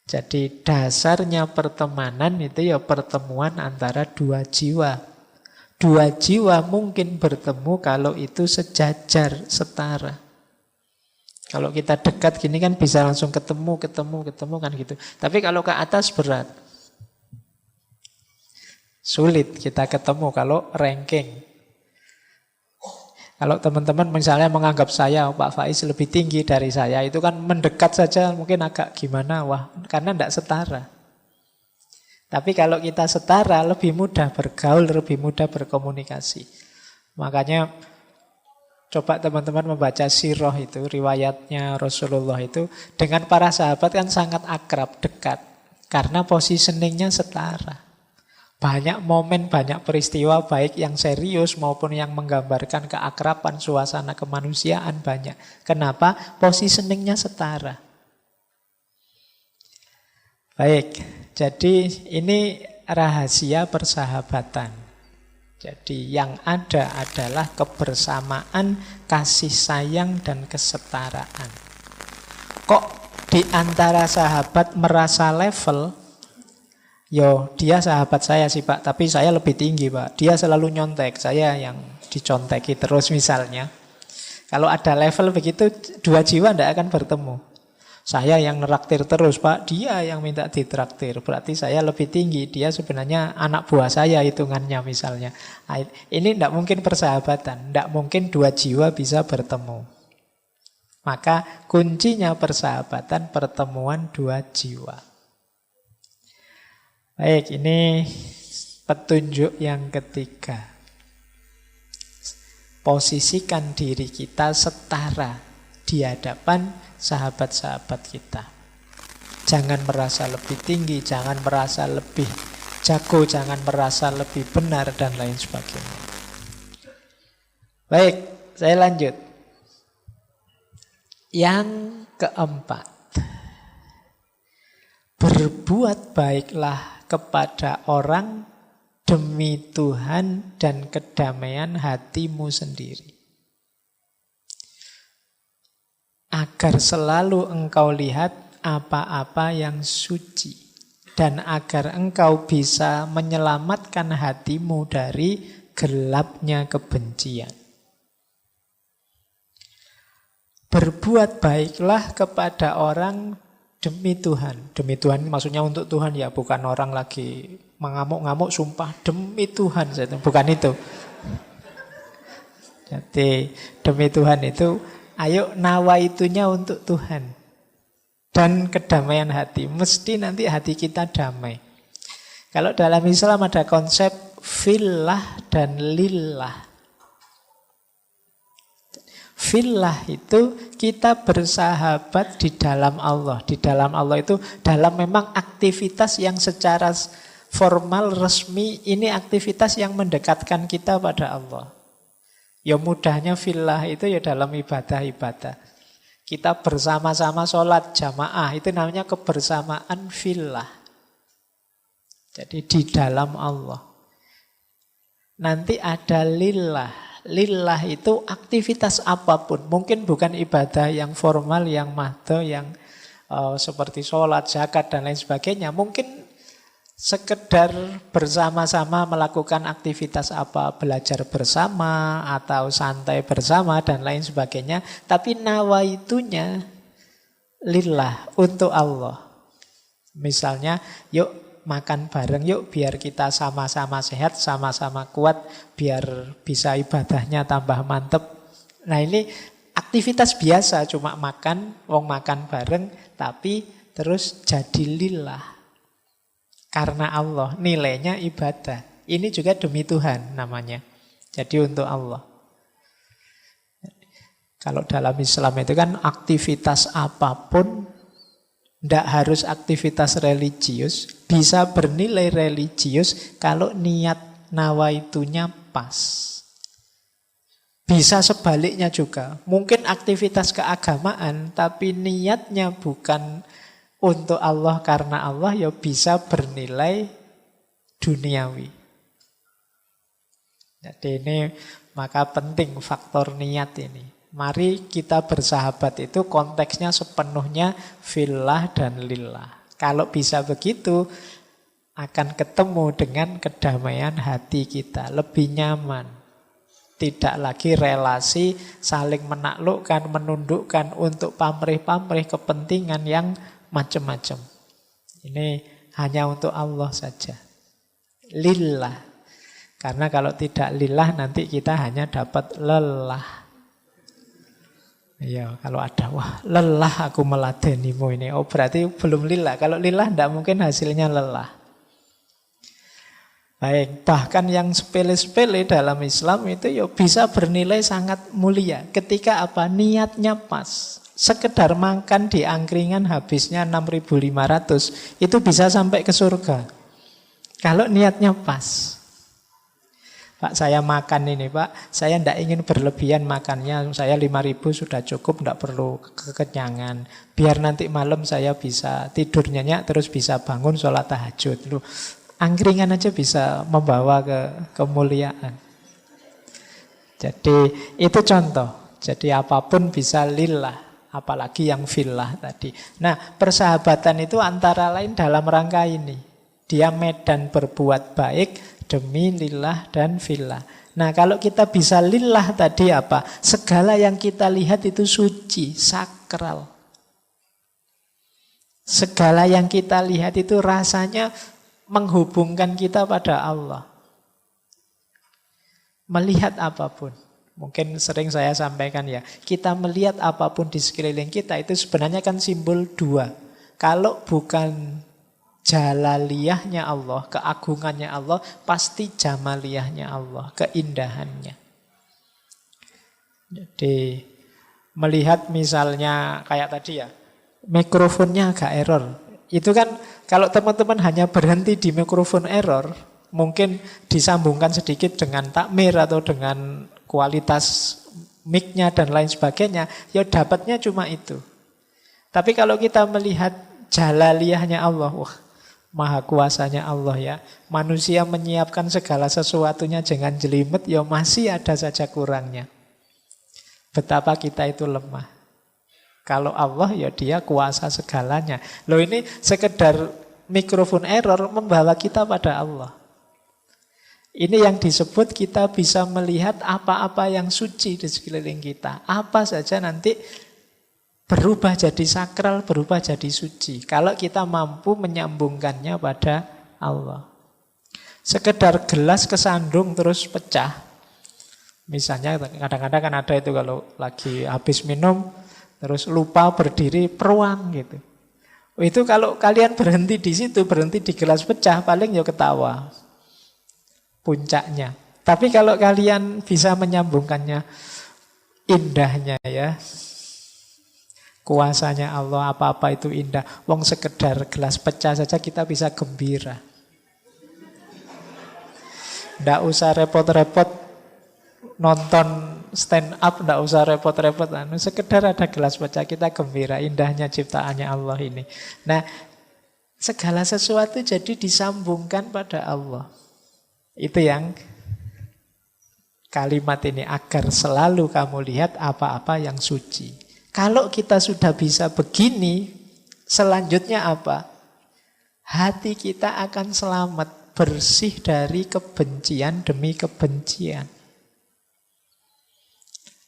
Jadi dasarnya pertemanan itu ya pertemuan antara dua jiwa. Dua jiwa mungkin bertemu kalau itu sejajar, setara. Kalau kita dekat gini kan bisa langsung ketemu kan gitu. Tapi kalau ke atas berat. Sulit kita ketemu kalau ranking. Kalau teman-teman misalnya menganggap saya, Pak Faiz lebih tinggi dari saya, itu kan mendekat saja mungkin agak gimana, wah, karena tidak setara. Tapi kalau kita setara, lebih mudah bergaul, lebih mudah berkomunikasi. Makanya coba teman-teman membaca sirah itu, riwayatnya Rasulullah itu, dengan para sahabat kan sangat akrab, dekat. Karena positioningnya setara. Banyak momen, banyak peristiwa, baik yang serius maupun yang menggambarkan keakraban, suasana kemanusiaan banyak. Kenapa? Positioningnya setara. Baik, jadi ini rahasia persahabatan. Jadi yang ada adalah kebersamaan, kasih sayang, dan kesetaraan. Kok di antara sahabat merasa level? Yo, dia sahabat saya sih Pak, tapi saya lebih tinggi Pak. Dia selalu nyontek, saya yang diconteki terus misalnya. Kalau ada level begitu, dua jiwa tidak akan bertemu. Saya yang neraktir terus, Pak. Dia yang minta ditraktir. Berarti saya lebih tinggi. Dia sebenarnya anak buah saya hitungannya misalnya. Ini tidak mungkin persahabatan. Tidak mungkin dua jiwa bisa bertemu. Maka kuncinya persahabatan, pertemuan dua jiwa. Baik, ini petunjuk yang ketiga. Posisikan diri kita setara di hadapan sahabat-sahabat kita. Jangan merasa lebih tinggi, jangan merasa lebih jago, jangan merasa lebih benar, dan lain sebagainya. Baik, saya lanjut. Yang keempat, berbuat baiklah kepada orang demi Tuhan dan kedamaian hatimu sendiri, agar selalu engkau lihat apa-apa yang suci, dan agar engkau bisa menyelamatkan hatimu dari gelapnya kebencian. Berbuat baiklah kepada orang demi Tuhan. Demi Tuhan maksudnya untuk Tuhan ya, bukan orang lagi mengamuk-ngamuk sumpah demi Tuhan, bukan itu. Jadi demi Tuhan itu ayo nawaitunya untuk Tuhan dan kedamaian hati. Mesti nanti hati kita damai. Kalau dalam Islam ada konsep fillah dan lillah. Fillah itu kita bersahabat di dalam Allah. Di dalam Allah itu dalam memang aktivitas yang secara formal, resmi, ini aktivitas yang mendekatkan kita pada Allah. Ya mudahnya fillah itu ya dalam ibadah-ibadah. Kita bersama-sama sholat jamaah, itu namanya kebersamaan fillah. Jadi di dalam Allah. Nanti ada lillah. Lillah itu aktivitas apapun. Mungkin bukan ibadah yang formal, yang mahdo, yang seperti sholat, zakat, dan lain sebagainya. Mungkin sekedar bersama-sama melakukan aktivitas apa, belajar bersama, atau santai bersama, dan lain sebagainya. Tapi nawaitunya lillah, untuk Allah. Misalnya, yuk makan bareng yuk biar kita sama-sama sehat, sama-sama kuat, biar bisa ibadahnya tambah mantep. Nah ini aktivitas biasa, cuma makan, wong makan bareng, tapi terus jadi lillah. Karena Allah, nilainya ibadah. Ini juga demi Tuhan namanya. Jadi untuk Allah. Kalau dalam Islam itu kan aktivitas apapun, tidak harus aktivitas religius, bisa bernilai religius kalau niat nawaitunya pas. Bisa sebaliknya juga. Mungkin aktivitas keagamaan, tapi niatnya bukan untuk Allah karena Allah, ya bisa bernilai duniawi. Jadi ini maka penting faktor niat ini. Mari kita bersahabat itu konteksnya sepenuhnya fillah dan lillah. Kalau bisa begitu, akan ketemu dengan kedamaian hati kita. Lebih nyaman. Tidak lagi relasi saling menaklukkan, menundukkan untuk pamrih-pamrih kepentingan yang macam-macam. Ini hanya untuk Allah saja. Lillah. Karena kalau tidak lillah nanti kita hanya dapat lelah. Ya, kalau ada, wah lelah aku meladenimu ini. Oh berarti belum lillah. Kalau lillah tidak mungkin hasilnya lelah. Baik, bahkan yang sepele-sepele dalam Islam itu ya bisa bernilai sangat mulia. Ketika apa? Niatnya pas. Sekedar makan di angkringan habisnya 6.500, itu bisa sampai ke surga. Kalau niatnya pas. Pak, saya makan ini, Pak. Saya tidak ingin berlebihan makannya. Saya 5.000 sudah cukup, tidak perlu kekenyangan. Biar nanti malam saya bisa tidur nyenyak, terus bisa bangun sholat tahajud. Loh, angkringan aja bisa membawa ke kemuliaan. Jadi itu contoh. Jadi apapun bisa lillah. Apalagi yang fillah tadi. Nah, persahabatan itu antara lain dalam rangka ini. Dia medan berbuat baik demi lillah dan fillah. Nah kalau kita bisa lillah tadi apa? Segala yang kita lihat itu suci, sakral. Segala yang kita lihat itu rasanya menghubungkan kita pada Allah. Melihat apapun. Mungkin sering saya sampaikan ya, kita melihat apapun di sekeliling kita itu sebenarnya kan simbol dua. Kalau bukan jalaliyahnya Allah, keagungannya Allah, pasti jamaliyahnya Allah, keindahannya. Jadi melihat misalnya kayak tadi ya, mikrofonnya agak error. Itu kan kalau teman-teman hanya berhenti di mikrofon error, mungkin disambungkan sedikit dengan takmir atau dengan kualitas mic-nya dan lain sebagainya, ya dapatnya cuma itu. Tapi kalau kita melihat jalaliyahnya Allah, wah, maha kuasanya Allah ya. Manusia menyiapkan segala sesuatunya dengan jelimet, ya masih ada saja kurangnya. Betapa kita itu lemah. Kalau Allah ya dia kuasa segalanya. Loh ini sekedar mikrofon error membawa kita pada Allah. Ini yang disebut kita bisa melihat apa-apa yang suci di sekeliling kita. Apa saja nanti berubah jadi sakral, berubah jadi suci. Kalau kita mampu menyambungkannya pada Allah. Sekedar gelas kesandung terus pecah. Misalnya kadang-kadang kan ada itu kalau lagi habis minum terus lupa berdiri peruang gitu. Itu kalau kalian berhenti di situ, berhenti di gelas pecah, paling ya ketawa. Puncaknya. Tapi kalau kalian bisa menyambungkannya, indahnya ya. Kuasanya Allah, apa-apa itu indah. Wong sekedar gelas pecah saja kita bisa gembira. Nggak usah repot-repot nonton stand up, nggak usah repot-repot. Sekedar ada gelas pecah kita gembira. Indahnya ciptaannya Allah ini. Nah, segala sesuatu jadi disambungkan pada Allah. Itu yang kalimat ini, agar selalu kamu lihat apa-apa yang suci. Kalau kita sudah bisa begini, selanjutnya apa? Hati kita akan selamat, bersih dari kebencian demi kebencian.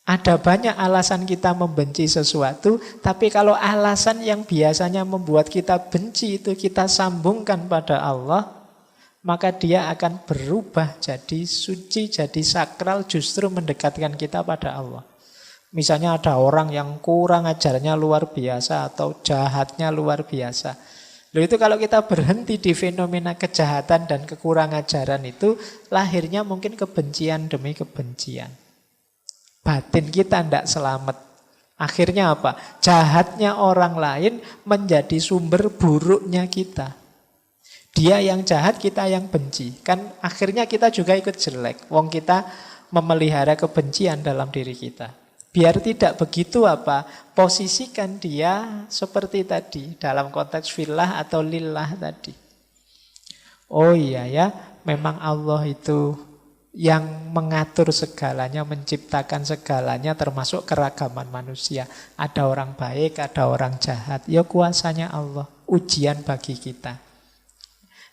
Ada banyak alasan kita membenci sesuatu, tapi kalau alasan yang biasanya membuat kita benci itu kita sambungkan pada Allah, maka dia akan berubah jadi suci, jadi sakral, justru mendekatkan kita pada Allah. Misalnya ada orang yang kurang ajarnya luar biasa atau jahatnya luar biasa. Lalu itu kalau kita berhenti di fenomena kejahatan dan kekurang ajaran itu, lahirnya mungkin kebencian demi kebencian. Batin kita tidak selamat. Akhirnya apa? Jahatnya orang lain menjadi sumber buruknya kita. Dia yang jahat, kita yang benci. Kan akhirnya kita juga ikut jelek. Wong kita memelihara kebencian dalam diri kita. Biar tidak begitu apa? Posisikan dia seperti tadi. Dalam konteks fillah atau lillah tadi. Oh iya ya, memang Allah itu yang mengatur segalanya, menciptakan segalanya, termasuk keragaman manusia. Ada orang baik, ada orang jahat. Ya kuasanya Allah. Ujian bagi kita.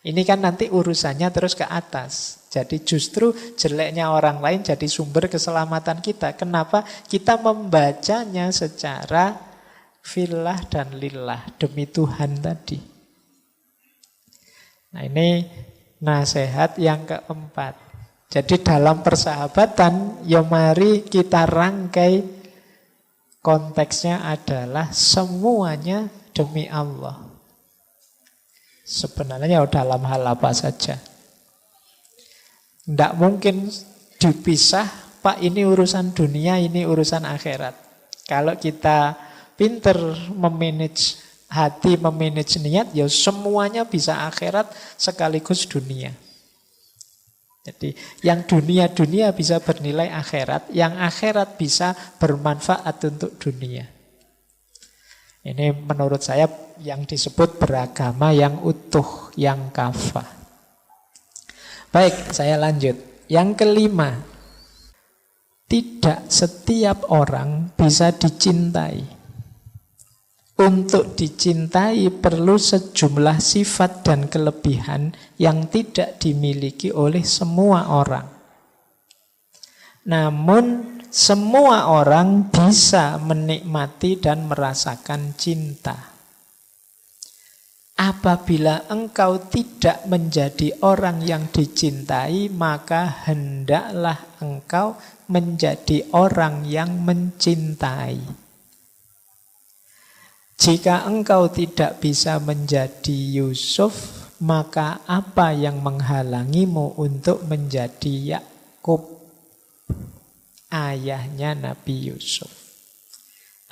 Ini kan nanti urusannya terus ke atas. Jadi justru jeleknya orang lain jadi sumber keselamatan kita. Kenapa? Kita membacanya secara fillah dan lillah, demi Tuhan tadi. Nah ini nasihat yang keempat. Jadi dalam persahabatan, ya mari kita rangkai konteksnya adalah semuanya demi Allah. Sebenarnya dalam hal apa saja. Tidak mungkin dipisah, Pak ini urusan dunia, ini urusan akhirat. Kalau kita pinter memanage hati, memanage niat, ya semuanya bisa akhirat sekaligus dunia. Jadi yang dunia-dunia bisa bernilai akhirat, yang akhirat bisa bermanfaat untuk dunia. Ini menurut saya yang disebut beragama yang utuh, yang kafah. Baik, saya lanjut. Yang kelima, tidak setiap orang bisa dicintai. Untuk dicintai perlu sejumlah sifat dan kelebihan yang tidak dimiliki oleh semua orang. Namun semua orang bisa menikmati dan merasakan cinta. Apabila engkau tidak menjadi orang yang dicintai, maka hendaklah engkau menjadi orang yang mencintai. Jika engkau tidak bisa menjadi Yusuf, maka apa yang menghalangimu untuk menjadi Yakub, ayahnya Nabi Yusuf?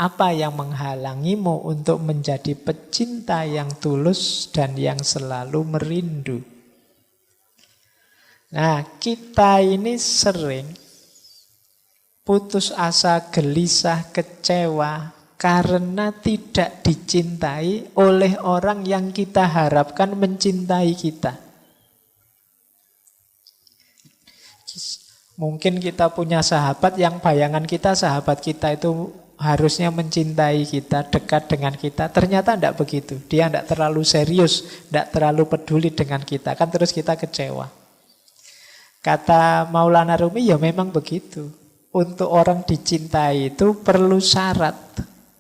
Apa yang menghalangimu untuk menjadi pecinta yang tulus dan yang selalu merindu? Nah, kita ini sering putus asa, gelisah, kecewa karena tidak dicintai oleh orang yang kita harapkan mencintai kita. Mungkin kita punya sahabat yang bayangan kita, sahabat kita itu harusnya mencintai kita, dekat dengan kita. Ternyata tidak begitu. Dia tidak terlalu serius, tidak terlalu peduli dengan kita. Kan terus kita kecewa. Kata Maulana Rumi, ya memang begitu. Untuk orang dicintai itu perlu syarat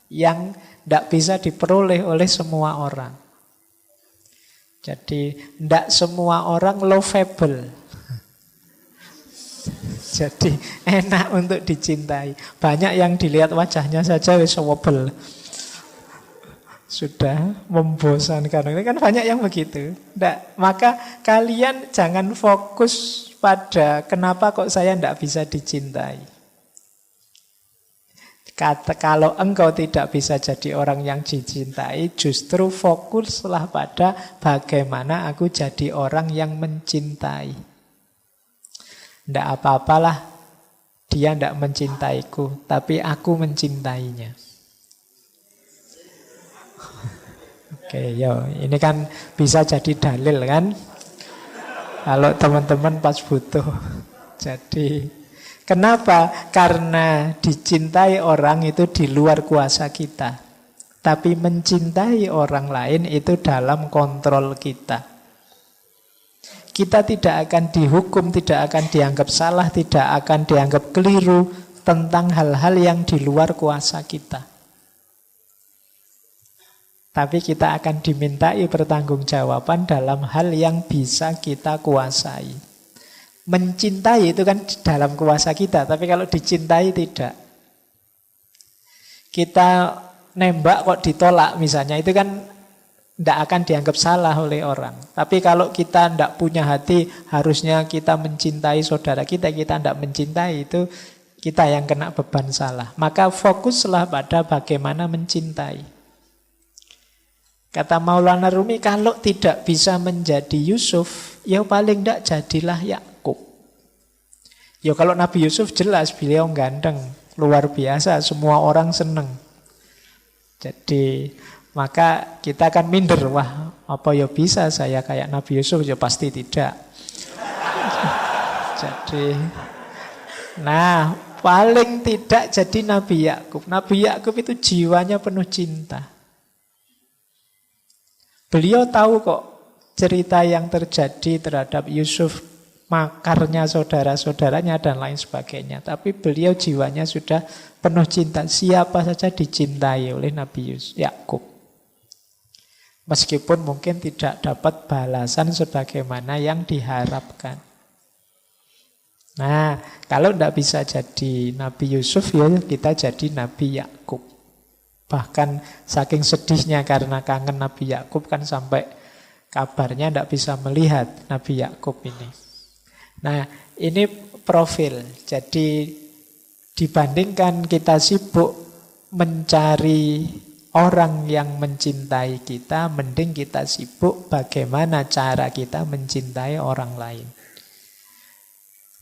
yang tidak bisa diperoleh oleh semua orang. Jadi tidak semua orang lovable. Jadi enak untuk dicintai. Banyak yang dilihat wajahnya saja wis wobel. Sudah membosankan. Ini kan banyak yang begitu. Nggak, maka kalian jangan fokus pada kenapa kok saya tidak bisa dicintai. Kalau engkau tidak bisa jadi orang yang dicintai, justru fokuslah pada bagaimana aku jadi orang yang mencintai. Tidak apa-apalah dia tidak mencintaiku, tapi aku mencintainya. Oke, yo, ini kan bisa jadi dalil kan? Kalau teman-teman pas butuh. Jadi, kenapa? Karena dicintai orang itu di luar kuasa kita. Tapi mencintai orang lain itu dalam kontrol kita. Kita tidak akan dihukum, tidak akan dianggap salah, tidak akan dianggap keliru tentang hal-hal yang di luar kuasa kita. Tapi kita akan dimintai pertanggungjawaban dalam hal yang bisa kita kuasai. Mencintai itu kan dalam kuasa kita, tapi kalau dicintai tidak. Kita nembak kok ditolak misalnya, itu kan tidak akan dianggap salah oleh orang. Tapi kalau kita tidak punya hati, harusnya kita mencintai saudara kita, kita tidak mencintai, itu kita yang kena beban salah. Maka fokuslah pada bagaimana mencintai. Kata Maulana Rumi, kalau tidak bisa menjadi Yusuf, ya paling tidak jadilah Yakub. Ya kalau Nabi Yusuf jelas beliau ganteng, luar biasa, semua orang seneng. Jadi maka kita akan minder, wah apa ya bisa saya kayak Nabi Yusuf? Ya pasti tidak. Jadi, nah paling tidak jadi Nabi Yakub. Nabi Yakub itu jiwanya penuh cinta. Beliau tahu kok cerita yang terjadi terhadap Yusuf, makarnya saudara-saudaranya dan lain sebagainya. Tapi beliau jiwanya sudah penuh cinta. Siapa saja dicintai oleh Nabi Yakub. Meskipun mungkin tidak dapat balasan sebagaimana yang diharapkan. Nah, kalau tidak bisa jadi Nabi Yusuf, ya kita jadi Nabi Yakub. Bahkan saking sedihnya karena kangen Nabi Yakub kan sampai kabarnya tidak bisa melihat Nabi Yakub ini. Nah, ini profil. Jadi dibandingkan kita sibuk mencari orang yang mencintai kita, mending kita sibuk bagaimana cara kita mencintai orang lain.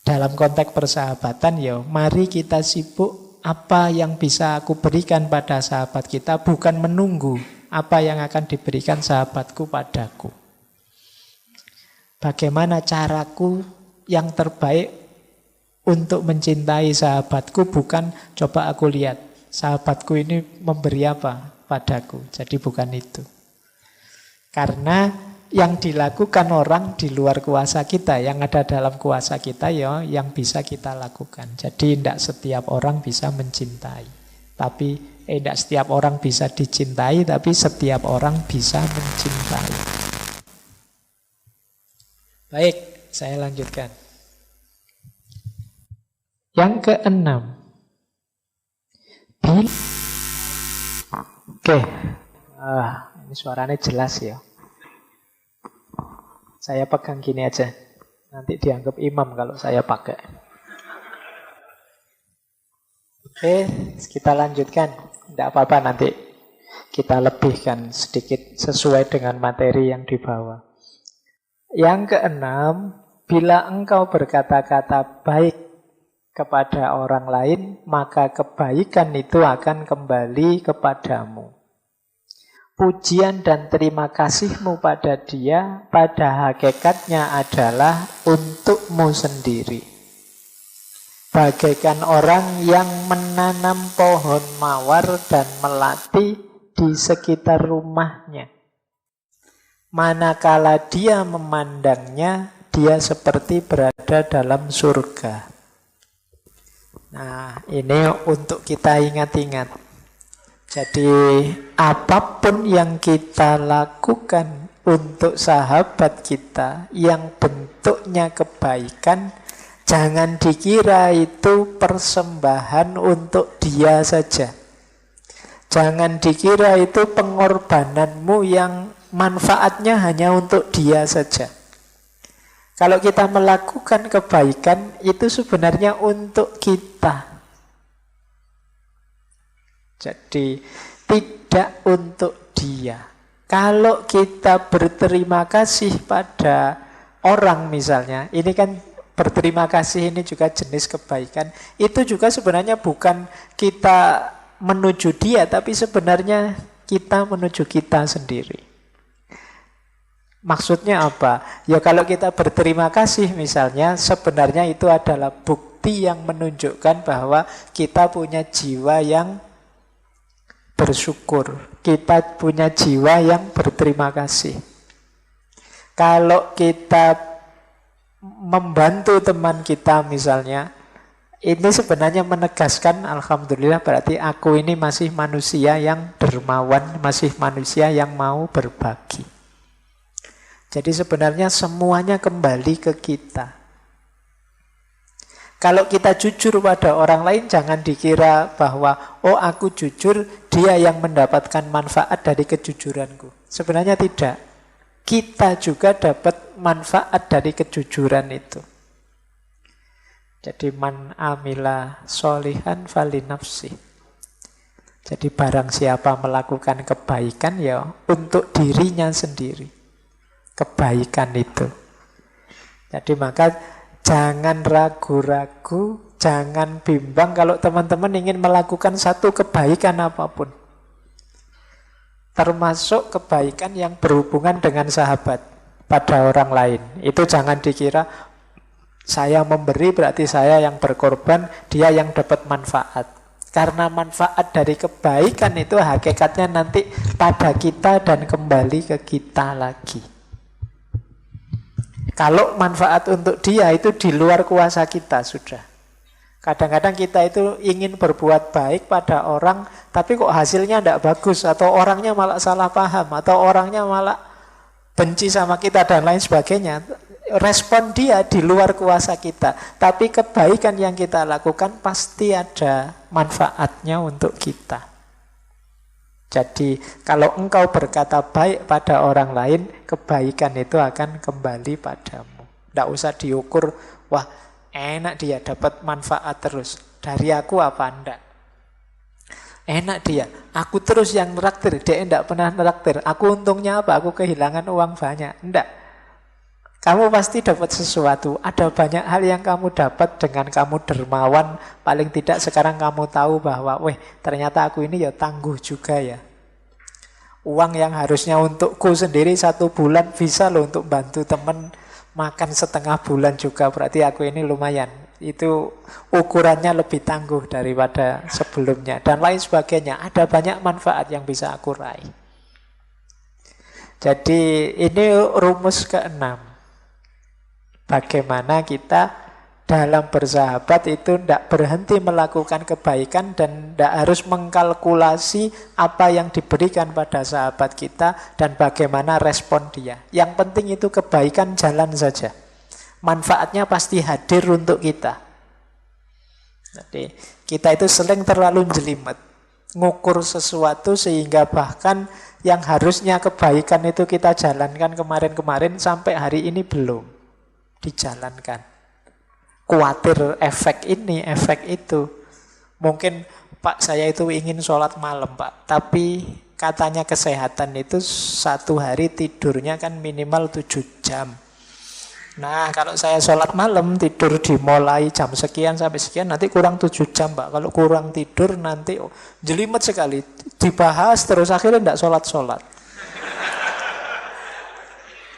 Dalam konteks persahabatan, ya, mari kita sibuk apa yang bisa aku berikan pada sahabat kita, bukan menunggu apa yang akan diberikan sahabatku padaku. Bagaimana caraku yang terbaik untuk mencintai sahabatku, bukan coba aku lihat sahabatku ini memberi apa padaku. Jadi bukan itu. Karena yang dilakukan orang di luar kuasa kita, yang ada dalam kuasa kita, ya yang bisa kita lakukan. Jadi tidak setiap orang bisa mencintai. Tapi Tidak setiap orang bisa dicintai, tapi setiap orang bisa mencintai. Baik, saya lanjutkan. Yang keenam. Oke. Ini suaranya jelas ya. Saya pegang gini aja. Nanti dianggap imam kalau saya pakai. Oke, kita lanjutkan. Tidak apa-apa, nanti kita lebihkan sedikit sesuai dengan materi yang dibawa. Yang keenam, bila engkau berkata-kata baik kepada orang lain, maka kebaikan itu akan kembali kepadamu. Pujian dan terima kasihmu pada dia pada hakikatnya adalah untukmu sendiri. Bagaikan orang yang menanam pohon mawar dan melati di sekitar rumahnya. Manakala dia memandangnya, dia seperti berada dalam surga. Nah, ini untuk kita ingat-ingat. Jadi apapun yang kita lakukan untuk sahabat kita yang bentuknya kebaikan, jangan dikira itu persembahan untuk dia saja. Jangan dikira itu pengorbananmu yang manfaatnya hanya untuk dia saja. Kalau kita melakukan kebaikan, itu sebenarnya untuk kita. Jadi tidak untuk dia. Kalau kita berterima kasih pada orang misalnya, ini kan berterima kasih ini juga jenis kebaikan. Itu juga sebenarnya bukan kita menuju dia, tapi sebenarnya kita menuju kita sendiri. Maksudnya apa? Ya kalau kita berterima kasih misalnya, sebenarnya itu adalah bukti yang menunjukkan bahwa kita punya jiwa yang bersyukur. Kita punya jiwa yang berterima kasih. Kalau kita membantu teman kita misalnya, ini sebenarnya menegaskan alhamdulillah berarti aku ini masih manusia yang dermawan, masih manusia yang mau berbagi. Jadi sebenarnya semuanya kembali ke kita. Kalau kita jujur pada orang lain, jangan dikira bahwa oh aku jujur, dia yang mendapatkan manfaat dari kejujuranku. Sebenarnya tidak. Kita juga dapat manfaat dari kejujuran itu. Jadi man amila sholihan falinafsi. Jadi barang siapa melakukan kebaikan ya untuk dirinya sendiri. Kebaikan itu. Jadi maka jangan ragu-ragu, jangan bimbang kalau teman-teman ingin melakukan satu kebaikan apapun. Termasuk kebaikan yang berhubungan dengan sahabat pada orang lain. Itu jangan dikira saya memberi berarti saya yang berkorban, dia yang dapat manfaat. Karena manfaat dari kebaikan itu hakikatnya nanti pada kita dan kembali ke kita lagi. Kalau manfaat untuk dia itu di luar kuasa kita sudah. Kadang-kadang kita itu ingin berbuat baik pada orang, tapi kok hasilnya tidak bagus, atau orangnya malah salah paham, atau orangnya malah benci sama kita dan lain sebagainya. Respon dia di luar kuasa kita. Tapi kebaikan yang kita lakukan pasti ada manfaatnya untuk kita. Jadi kalau engkau berkata baik pada orang lain, kebaikan itu akan kembali padamu. Tidak usah diukur, wah enak dia dapat manfaat terus. Dari aku apa enggak? Enak dia, aku terus yang neraktir, dia tidak pernah neraktir. Aku untungnya apa? Aku kehilangan uang banyak. Enggak. Kamu pasti dapat sesuatu. Ada banyak hal yang kamu dapat dengan kamu dermawan. Paling tidak sekarang kamu tahu bahwa ternyata aku ini ya tangguh juga ya. Uang yang harusnya untukku sendiri 1 bulan bisa loh untuk bantu teman makan setengah bulan juga. Berarti aku ini lumayan. Itu ukurannya lebih tangguh daripada sebelumnya. Dan lain sebagainya. Ada banyak manfaat yang bisa aku raih. Jadi ini rumus ke-6. Bagaimana kita Dalam bersahabat itu tidak berhenti melakukan kebaikan dan tidak harus mengkalkulasi apa yang diberikan pada sahabat kita dan bagaimana respon dia. Yang penting itu kebaikan jalan saja. Manfaatnya pasti hadir untuk kita. Jadi kita itu sering terlalu jelimet, ngukur sesuatu sehingga bahkan yang harusnya kebaikan itu kita jalankan kemarin-kemarin sampai hari ini belum dijalankan. Khawatir efek ini, efek itu. Mungkin Pak saya itu ingin sholat malam Pak, tapi katanya kesehatan itu 1 hari tidurnya kan minimal 7 jam. Nah kalau saya sholat malam tidur dimulai jam sekian sampai sekian, nanti kurang 7 jam Pak. Kalau kurang tidur nanti jelimet sekali, dibahas terus akhirnya tidak sholat-sholat.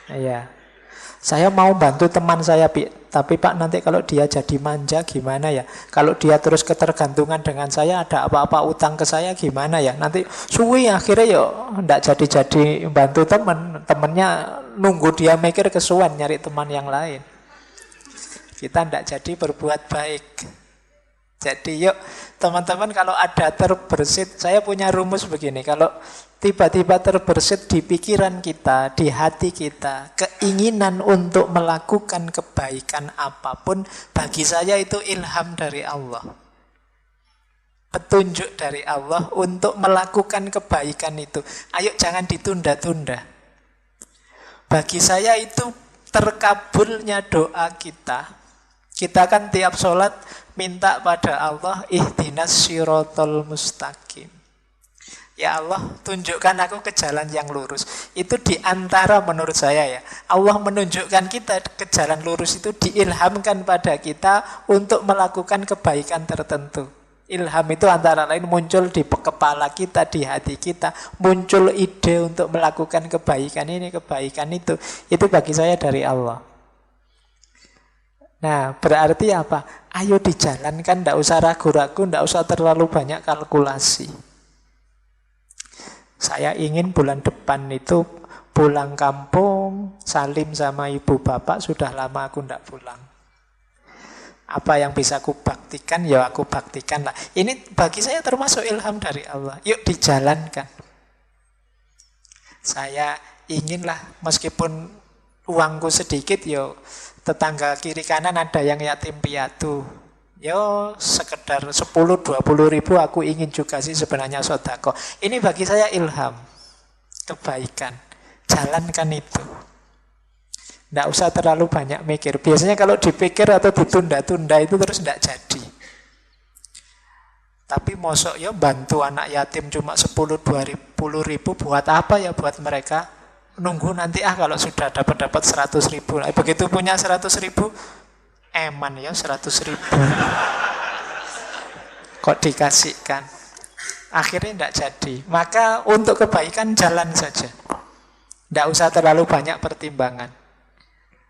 Iya. Saya mau bantu teman saya, tapi Pak nanti kalau dia jadi manja gimana ya? Kalau dia terus ketergantungan dengan saya, ada apa-apa utang ke saya gimana ya? Nanti suwi akhirnya ya ndak jadi-jadi bantu teman. Temennya nunggu dia mikir kesuwen nyari teman yang lain. Kita ndak jadi berbuat baik. Jadi yuk teman-teman kalau ada terbersit, saya punya rumus begini, kalau tiba-tiba terbersit di pikiran kita, di hati kita, keinginan untuk melakukan kebaikan apapun, bagi saya itu ilham dari Allah. Petunjuk dari Allah untuk melakukan kebaikan itu. Ayo jangan ditunda-tunda. Bagi saya itu terkabulnya doa kita. Kita kan tiap sholat minta pada Allah, ihdinas sirotol mustaqim. Ya Allah, tunjukkan aku ke jalan yang lurus. Itu diantara menurut saya ya, Allah menunjukkan kita ke jalan lurus itu diilhamkan pada kita untuk melakukan kebaikan tertentu. Ilham itu antara lain muncul di kepala kita, di hati kita, muncul ide untuk melakukan kebaikan ini, kebaikan itu. Itu bagi saya dari Allah. Nah, berarti apa? Ayo dijalankan, tidak usah ragu-ragu, tidak usah terlalu banyak kalkulasi. Saya ingin bulan depan itu pulang kampung, salim sama ibu bapak, sudah lama aku tidak pulang. Apa yang bisa aku baktikan, ya aku baktikan lah. Ini bagi saya termasuk ilham dari Allah. Yuk dijalankan. Saya inginlah meskipun uangku sedikit, yo tetangga kiri kanan ada yang yatim piatu, yo sekedar 10-20 ribu aku ingin juga sih sebenarnya sedekah. Ini bagi saya ilham, kebaikan. Jalankan itu. Tidak usah terlalu banyak mikir. Biasanya kalau dipikir atau ditunda-tunda itu terus tidak jadi. Tapi mosok ya bantu anak yatim cuma 10-20 ribu buat apa ya buat mereka? Nunggu nanti kalau sudah dapat 100 ribu. Begitu punya 100 ribu, eman ya 100 ribu. Kok dikasihkan? Akhirnya tidak jadi. Maka untuk kebaikan jalan saja. Tidak usah terlalu banyak pertimbangan.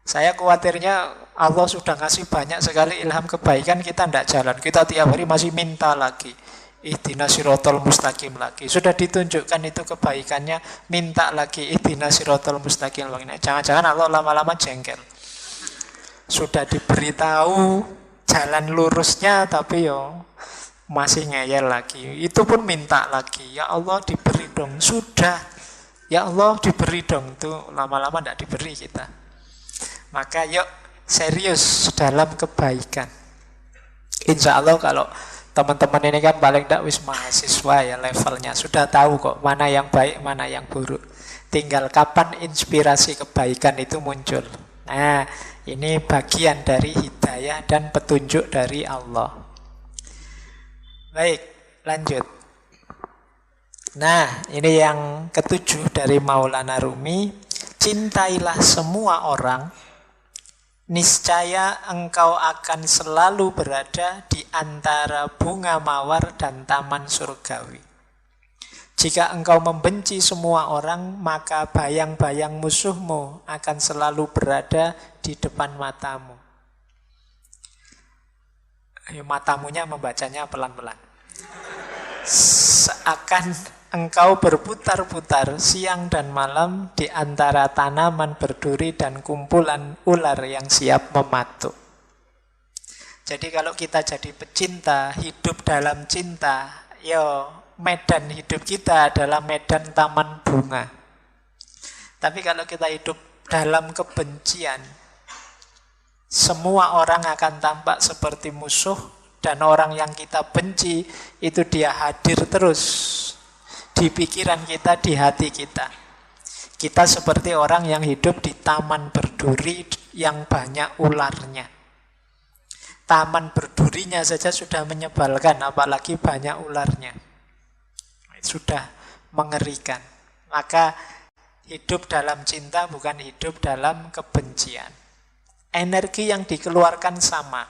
Saya khawatirnya Allah sudah ngasih banyak sekali ilham kebaikan, kita tidak jalan. Kita tiap hari masih minta lagi. Ihdinas sirotol mustaqim lagi. Sudah ditunjukkan itu kebaikannya, minta lagi ihdinas sirotol mustaqim. Jangan-jangan Allah lama-lama jengkel. Sudah diberitahu jalan lurusnya, tapi yo masih ngeyel lagi. Itu pun minta lagi. Ya Allah diberi dong. Sudah. Ya Allah diberi dong. Itu lama-lama tidak diberi kita. Maka yuk serius dalam kebaikan. Insya Allah kalau teman-teman ini kan paling tidak wis mahasiswa ya levelnya. Sudah tahu kok mana yang baik, mana yang buruk. Tinggal kapan inspirasi kebaikan itu muncul. Nah, ini bagian dari hidayah dan petunjuk dari Allah. Baik, lanjut. Nah, ini yang ketujuh dari Maulana Rumi. Cintailah semua orang, niscaya engkau akan selalu berada di antara bunga mawar dan taman surgawi. Jika engkau membenci semua orang, maka bayang-bayang musuhmu akan selalu berada di depan matamu. Matamunya membacanya pelan-pelan. Seakan engkau berputar-putar siang dan malam di antara tanaman berduri dan kumpulan ular yang siap mematuk. Jadi kalau kita jadi pecinta, hidup dalam cinta, yo medan hidup kita adalah medan taman bunga. Tapi kalau kita hidup dalam kebencian, semua orang akan tampak seperti musuh, dan orang yang kita benci itu dia hadir terus di pikiran kita, di hati kita. Kita seperti orang yang hidup di taman berduri yang banyak ularnya. Taman berdurinya saja sudah menyebalkan, apalagi banyak ularnya. Sudah mengerikan. Maka hidup dalam cinta bukan hidup dalam kebencian. Energi yang dikeluarkan sama,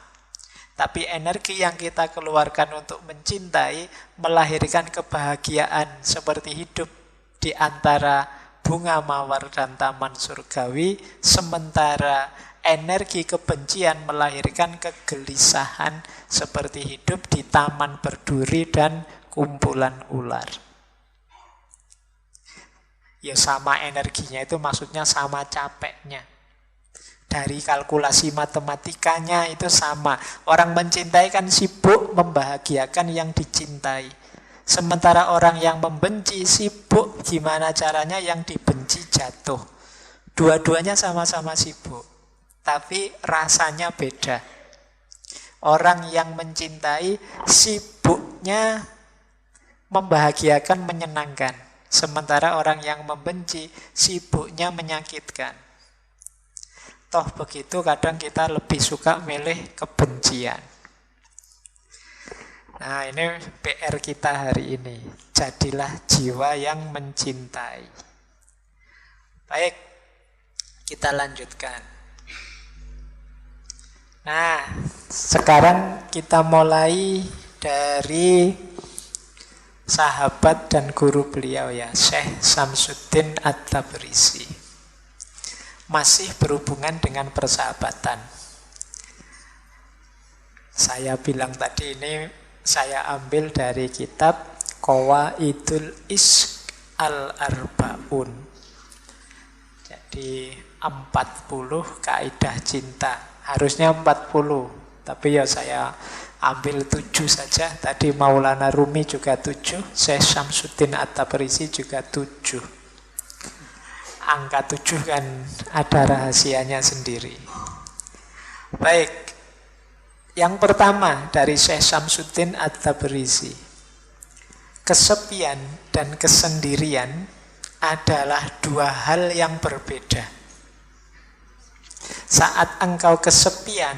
tapi energi yang kita keluarkan untuk mencintai melahirkan kebahagiaan seperti hidup di antara bunga mawar dan taman surgawi, sementara energi kebencian melahirkan kegelisahan seperti hidup di taman berduri dan kumpulan ular. Ya sama energinya itu maksudnya sama capeknya. Dari kalkulasi matematikanya itu sama. Orang mencintai kan sibuk membahagiakan yang dicintai. Sementara orang yang membenci sibuk gimana caranya yang dibenci jatuh. Dua-duanya sama-sama sibuk, tapi rasanya beda. Orang yang mencintai sibuknya membahagiakan, menyenangkan. Sementara orang yang membenci sibuknya menyakitkan. Toh begitu kadang kita lebih suka milih kebencian. Nah ini PR kita hari ini. Jadilah jiwa yang mencintai. Baik, kita lanjutkan. Nah, sekarang kita mulai dari sahabat dan guru beliau ya, Syekh Syamsuddin At-Tabrisi. Masih berhubungan dengan persahabatan. Saya bilang tadi ini saya ambil dari kitab Qawaidul Ishq Al-Arbaun. Jadi 40 kaidah cinta. Harusnya 40, tapi ya saya ambil 7 saja. Tadi Maulana Rumi juga 7, Syekh Syamsuddin At-Tabrisi juga 7. Angka 7 kan ada rahasianya sendiri. Baik, yang pertama dari Syekh Syamsuddin At-Tabrisi. Kesepian dan kesendirian adalah dua hal yang berbeda. Saat engkau kesepian,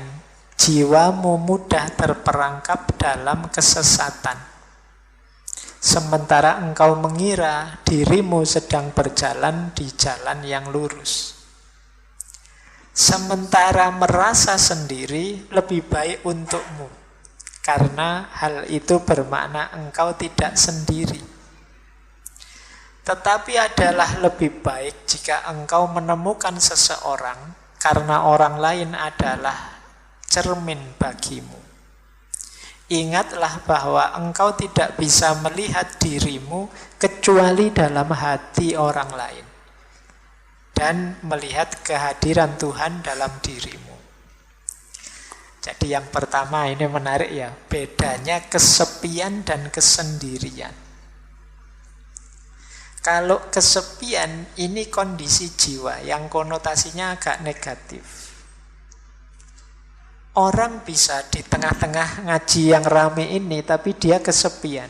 jiwamu mudah terperangkap dalam kesesatan. Sementara engkau mengira dirimu sedang berjalan di jalan yang lurus. Sementara merasa sendiri lebih baik untukmu, karena hal itu bermakna engkau tidak sendiri. Tetapi adalah lebih baik jika engkau menemukan seseorang, karena orang lain adalah cermin bagimu. Ingatlah bahwa engkau tidak bisa melihat dirimu kecuali dalam hati orang lain, dan melihat kehadiran Tuhan dalam dirimu. Jadi yang pertama ini menarik ya, bedanya kesepian dan kesendirian. Kalau kesepian ini kondisi jiwa yang konotasinya agak negatif. Orang bisa di tengah-tengah ngaji yang rame ini, tapi dia kesepian.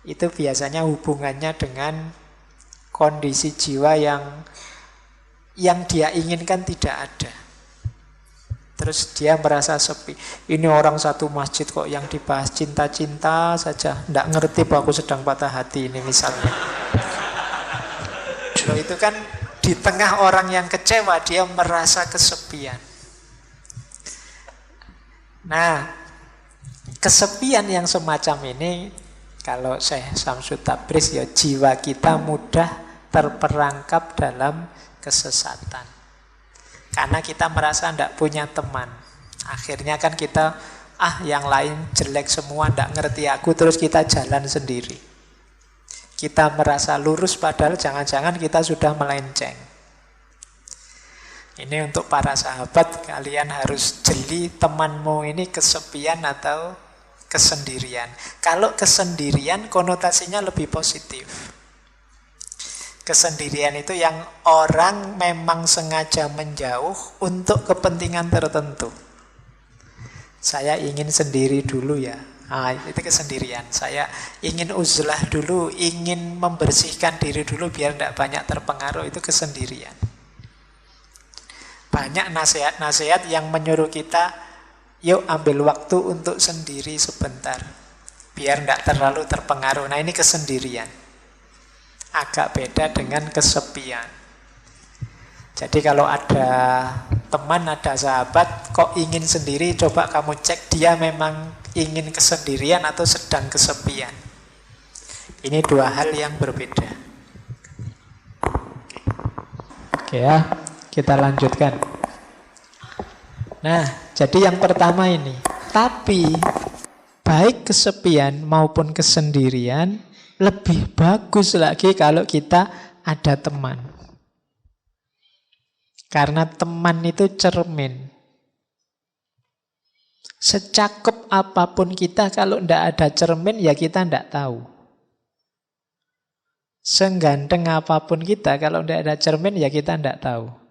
Itu biasanya hubungannya dengan kondisi jiwa yang dia inginkan tidak ada. Terus dia merasa sepi. Ini orang satu masjid kok yang dibahas cinta-cinta saja. Nggak ngerti bahwa aku sedang patah hati ini misalnya. Loh, itu kan di tengah orang yang kecewa, dia merasa kesepian. Nah, kesepian yang semacam ini, kalau Syekh Syamsuddin Tabrizi ya, jiwa kita mudah terperangkap dalam kesesatan. Karena kita merasa tidak punya teman. Akhirnya kan kita, yang lain jelek semua, tidak ngerti aku, terus kita jalan sendiri. Kita merasa lurus padahal jangan-jangan kita sudah melenceng. Ini untuk para sahabat, kalian harus jeli temanmu ini kesepian atau kesendirian. Kalau kesendirian konotasinya lebih positif. Kesendirian itu yang orang memang sengaja menjauh untuk kepentingan tertentu. Saya ingin sendiri dulu ya. Itu kesendirian. Saya ingin uzlah dulu, ingin membersihkan diri dulu biar tidak banyak terpengaruh. Itu kesendirian. Banyak nasihat-nasihat yang menyuruh kita, yuk ambil waktu untuk sendiri sebentar. Biar tidak terlalu terpengaruh. Nah ini kesendirian. Agak beda dengan kesepian. Jadi kalau ada teman, ada sahabat, kok ingin sendiri, coba kamu cek dia memang ingin kesendirian atau sedang kesepian. Ini dua hal yang berbeda. Oke ya. Kita lanjutkan. Nah, jadi yang pertama ini. Tapi, baik kesepian maupun kesendirian, lebih bagus lagi kalau kita ada teman. Karena teman itu cermin. Secakep apapun kita, kalau tidak ada cermin, ya kita tidak tahu. Seganteng apapun kita, kalau tidak ada cermin, ya kita tidak tahu.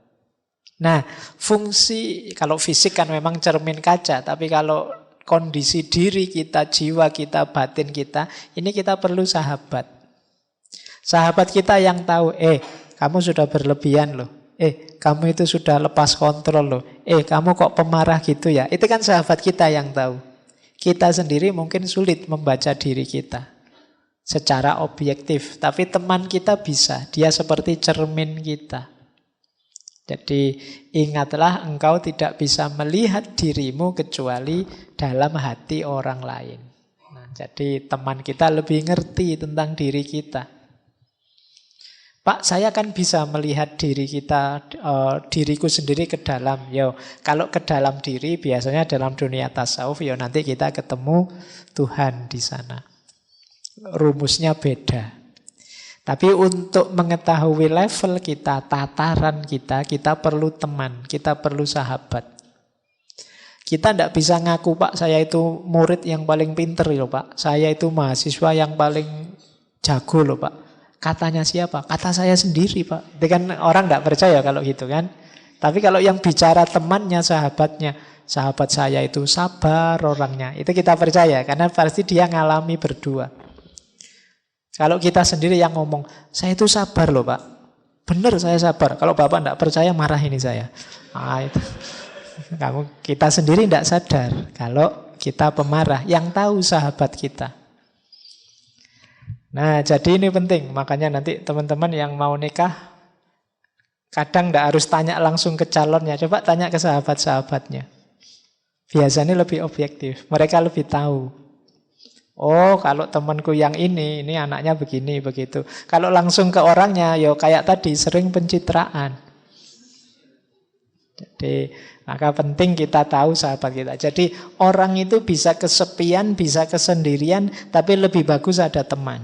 Nah, fungsi, kalau fisik kan memang cermin kaca, tapi kalau kondisi diri kita, jiwa kita, batin kita, ini kita perlu sahabat. Sahabat kita yang tahu, kamu sudah berlebihan loh. Kamu itu sudah lepas kontrol loh. Kamu kok pemarah gitu ya. Itu kan sahabat kita yang tahu. Kita sendiri mungkin sulit membaca diri kita secara objektif, tapi teman kita bisa. Dia seperti cermin kita. Jadi ingatlah engkau tidak bisa melihat dirimu kecuali dalam hati orang lain. Nah, jadi teman kita lebih ngerti tentang diri kita. Pak, saya kan bisa melihat diri kita, diriku sendiri ke dalam. Kalau ke dalam diri biasanya dalam dunia tasawuf, nanti kita ketemu Tuhan di sana. Rumusnya beda. Tapi untuk mengetahui level kita, tataran kita, kita perlu teman, kita perlu sahabat. Kita tidak bisa ngaku, Pak, saya itu murid yang paling pinter loh, Pak. Saya itu mahasiswa yang paling jago loh, Pak. Katanya siapa? Kata saya sendiri, Pak. Itu kan orang tidak percaya kalau gitu kan. Tapi kalau yang bicara temannya, sahabatnya, sahabat saya itu sabar orangnya. Itu kita percaya, karena pasti dia ngalami berdua. Kalau kita sendiri yang ngomong, saya itu sabar loh Pak. Benar saya sabar. Kalau Bapak tidak percaya, marah ini saya. Itu. Kita sendiri tidak sadar kalau kita pemarah. Yang tahu sahabat kita. Nah, jadi ini penting. Makanya nanti teman-teman yang mau nikah, kadang tidak harus tanya langsung ke calonnya. Coba tanya ke sahabat-sahabatnya. Biasanya lebih objektif. Mereka lebih tahu. Oh, kalau temanku yang ini anaknya begini, begitu. Kalau langsung ke orangnya, kayak tadi, sering pencitraan. Jadi, maka penting kita tahu sahabat kita. Jadi, orang itu bisa kesepian, bisa kesendirian, tapi lebih bagus ada teman.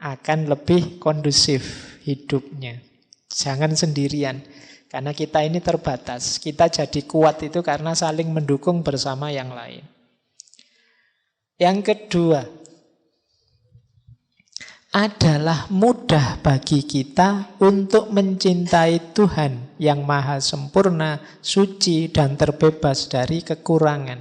Akan lebih kondusif hidupnya. Jangan sendirian. Karena kita ini terbatas. Kita jadi kuat itu karena saling mendukung bersama yang lain. Yang kedua, adalah mudah bagi kita untuk mencintai Tuhan yang maha sempurna, suci, dan terbebas dari kekurangan.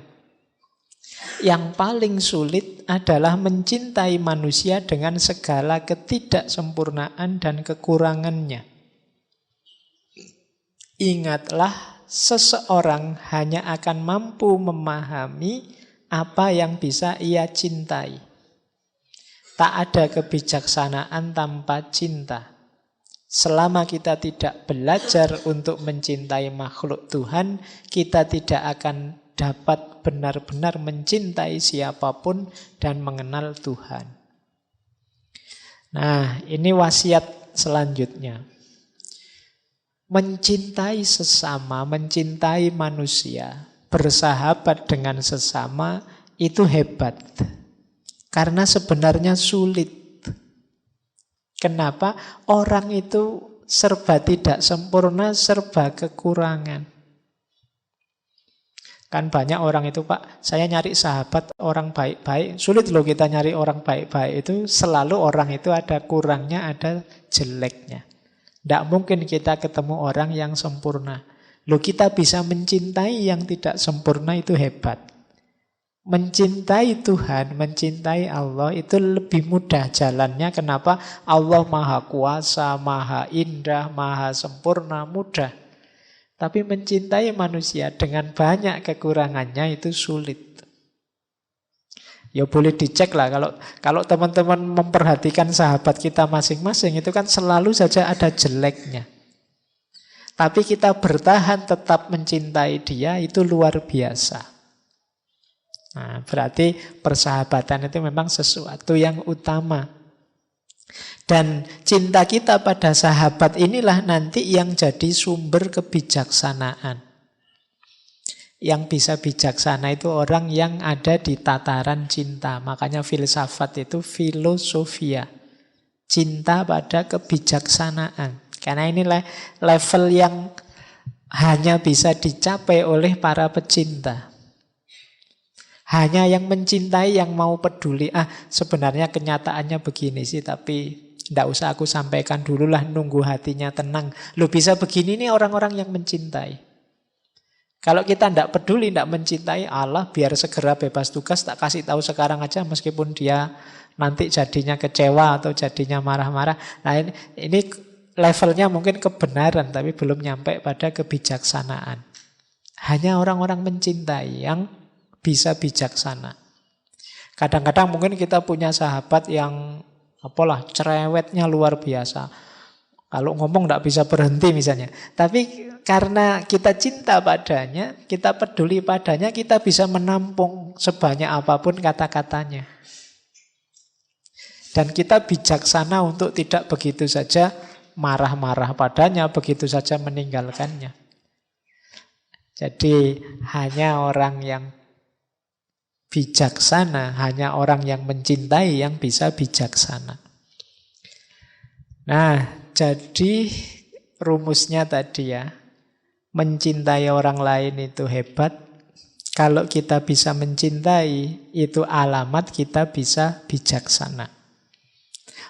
Yang paling sulit adalah mencintai manusia dengan segala ketidaksempurnaan dan kekurangannya. Ingatlah, seseorang hanya akan mampu memahami apa yang bisa ia cintai. Tak ada kebijaksanaan tanpa cinta. Selama kita tidak belajar untuk mencintai makhluk Tuhan, kita tidak akan dapat benar-benar mencintai siapapun dan mengenal Tuhan. Nah, ini wasiat selanjutnya. Mencintai sesama, mencintai manusia, bersahabat dengan sesama itu hebat. Karena sebenarnya sulit. Kenapa? Orang itu serba tidak sempurna, serba kekurangan. Kan banyak orang itu, Pak, saya nyari sahabat orang baik-baik. Sulit loh kita nyari orang baik-baik itu. Selalu orang itu ada kurangnya, ada jeleknya. Tidak mungkin kita ketemu orang yang sempurna. Loh, kita bisa mencintai yang tidak sempurna, itu hebat. Mencintai Tuhan, mencintai Allah itu lebih mudah jalannya. Kenapa? Allah Maha Kuasa, Maha Indah, Maha Sempurna, mudah. Tapi mencintai manusia dengan banyak kekurangannya itu sulit. Ya boleh dicek lah, kalau teman-teman memperhatikan sahabat kita masing-masing itu kan selalu saja ada jeleknya. Tapi kita bertahan tetap mencintai dia, itu luar biasa. Nah, berarti persahabatan itu memang sesuatu yang utama. Dan cinta kita pada sahabat inilah nanti yang jadi sumber kebijaksanaan. Yang bisa bijaksana itu orang yang ada di tataran cinta. Makanya filsafat itu filosofia. Cinta pada kebijaksanaan. Karena inilah level yang hanya bisa dicapai oleh para pecinta. Hanya yang mencintai, yang mau peduli. Sebenarnya kenyataannya begini sih, tapi tidak usah aku sampaikan dululah, nunggu hatinya tenang. Loh, bisa begini nih orang-orang yang mencintai. Kalau kita tidak peduli, tidak mencintai, Allah biar segera bebas tugas, tak kasih tahu sekarang aja meskipun dia nanti jadinya kecewa atau jadinya marah-marah. Nah ini levelnya mungkin kebenaran, tapi belum nyampe pada kebijaksanaan. Hanya orang-orang mencintai yang bisa bijaksana. Kadang-kadang mungkin kita punya sahabat yang cerewetnya luar biasa. Kalau ngomong tidak bisa berhenti misalnya. Tapi karena kita cinta padanya, kita peduli padanya, kita bisa menampung sebanyak apapun kata-katanya. Dan kita bijaksana untuk tidak begitu saja marah-marah padanya, begitu saja meninggalkannya. Jadi hanya orang yang bijaksana, hanya orang yang mencintai yang bisa bijaksana. Nah, jadi rumusnya tadi ya, mencintai orang lain itu hebat. Kalau kita bisa mencintai, itu alamat kita bisa bijaksana.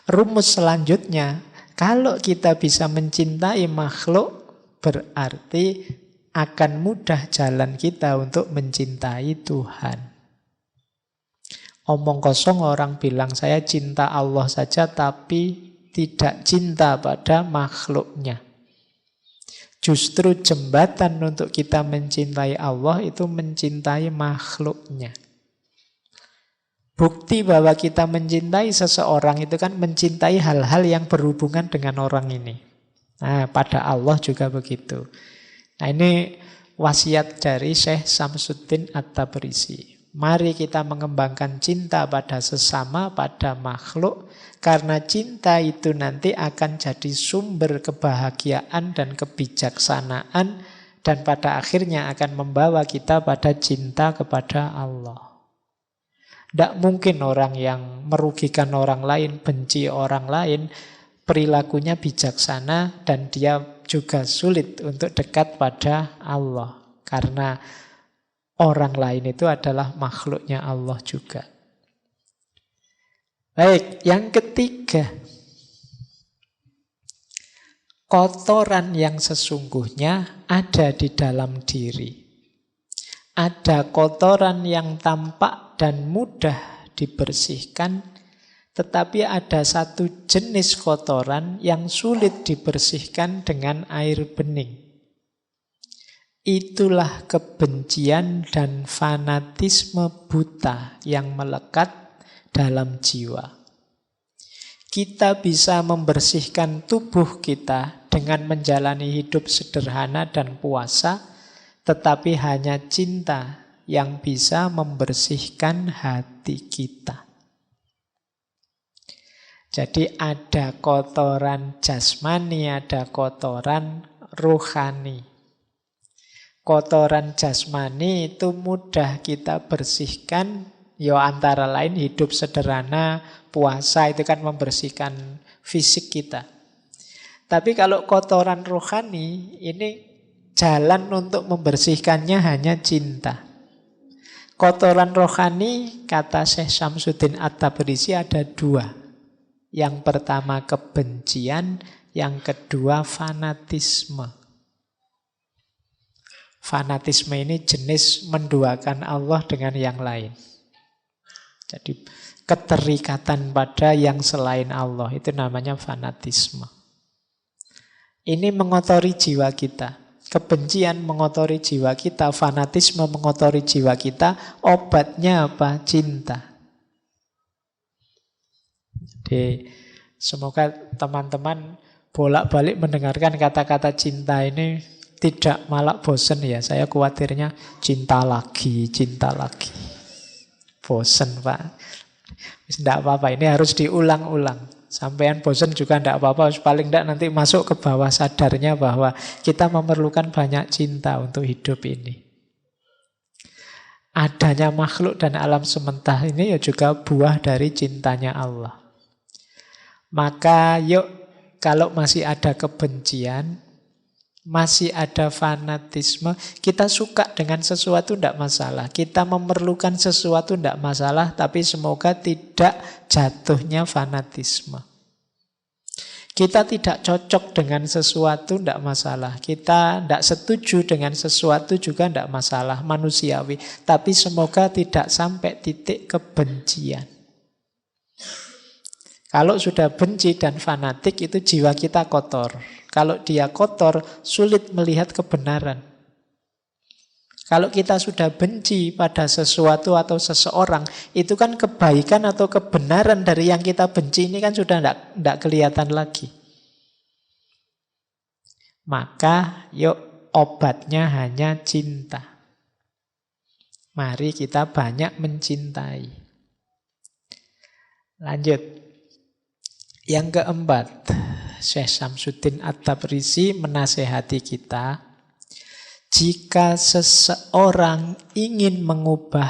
Rumus selanjutnya, kalau kita bisa mencintai makhluk, berarti akan mudah jalan kita untuk mencintai Tuhan. Omong kosong orang bilang saya cinta Allah saja tapi tidak cinta pada makhluknya. Justru jembatan untuk kita mencintai Allah itu mencintai makhluknya. Bukti bahwa kita mencintai seseorang itu kan mencintai hal-hal yang berhubungan dengan orang ini. Nah, pada Allah juga begitu. Nah, ini wasiat dari Syekh Samsuddin At-Tabrisi. Mari kita mengembangkan cinta pada sesama, pada makhluk. Karena cinta itu nanti akan jadi sumber kebahagiaan dan kebijaksanaan. Dan pada akhirnya akan membawa kita pada cinta kepada Allah. Tidak mungkin orang yang merugikan orang lain, benci orang lain, perilakunya bijaksana dan dia juga sulit untuk dekat pada Allah. Karena orang lain itu adalah makhluknya Allah juga. Baik, yang ketiga. Kotoran yang sesungguhnya ada di dalam diri. Ada kotoran yang tampak dan mudah dibersihkan, tetapi ada satu jenis kotoran yang sulit dibersihkan dengan air bening. Itulah kebencian dan fanatisme buta yang melekat dalam jiwa. Kita bisa membersihkan tubuh kita dengan menjalani hidup sederhana dan puasa, tetapi hanya cinta yang bisa membersihkan hati kita. Jadi ada kotoran jasmani, ada kotoran rohani. Kotoran jasmani itu mudah kita bersihkan, ya antara lain hidup sederhana, puasa itu kan membersihkan fisik kita. Tapi kalau kotoran rohani, ini jalan untuk membersihkannya hanya cinta. Kotoran rohani, kata Syekh Syamsuddin At-Tabrisi, ada dua. Yang pertama kebencian, yang kedua fanatisme. Fanatisme ini jenis menduakan Allah dengan yang lain. Jadi keterikatan pada yang selain Allah, itu namanya fanatisme. Ini mengotori jiwa kita. Kebencian mengotori jiwa kita, fanatisme mengotori jiwa kita. Obatnya apa? Cinta. Jadi semoga teman-teman bolak-balik mendengarkan kata-kata cinta ini tidak malah bosen ya. Saya khawatirnya cinta lagi. Bosen Pak. Tidak apa-apa, ini harus diulang-ulang. Sampean bosan juga tidak apa-apa, paling tidak nanti masuk ke bawah sadarnya bahwa kita memerlukan banyak cinta untuk hidup ini. Adanya makhluk dan alam semesta ini ya juga buah dari cintanya Allah. Maka yuk, kalau masih ada kebencian, masih ada fanatisme, kita suka dengan sesuatu tidak masalah, kita memerlukan sesuatu tidak masalah, tapi semoga tidak jatuhnya fanatisme. Kita tidak cocok dengan sesuatu tidak masalah, kita tidak setuju dengan sesuatu juga tidak masalah, manusiawi, tapi semoga tidak sampai titik kebencian. Kalau sudah benci dan fanatik, itu jiwa kita kotor. Kalau dia kotor, sulit melihat kebenaran. Kalau kita sudah benci pada sesuatu atau seseorang, itu kan kebaikan atau kebenaran dari yang kita benci ini kan sudah tidak kelihatan lagi. Maka yuk, obatnya hanya cinta. Mari kita banyak mencintai. Lanjut. Yang keempat, Syekh Syamsuddin At-Tabrisi menasehati kita, jika seseorang ingin mengubah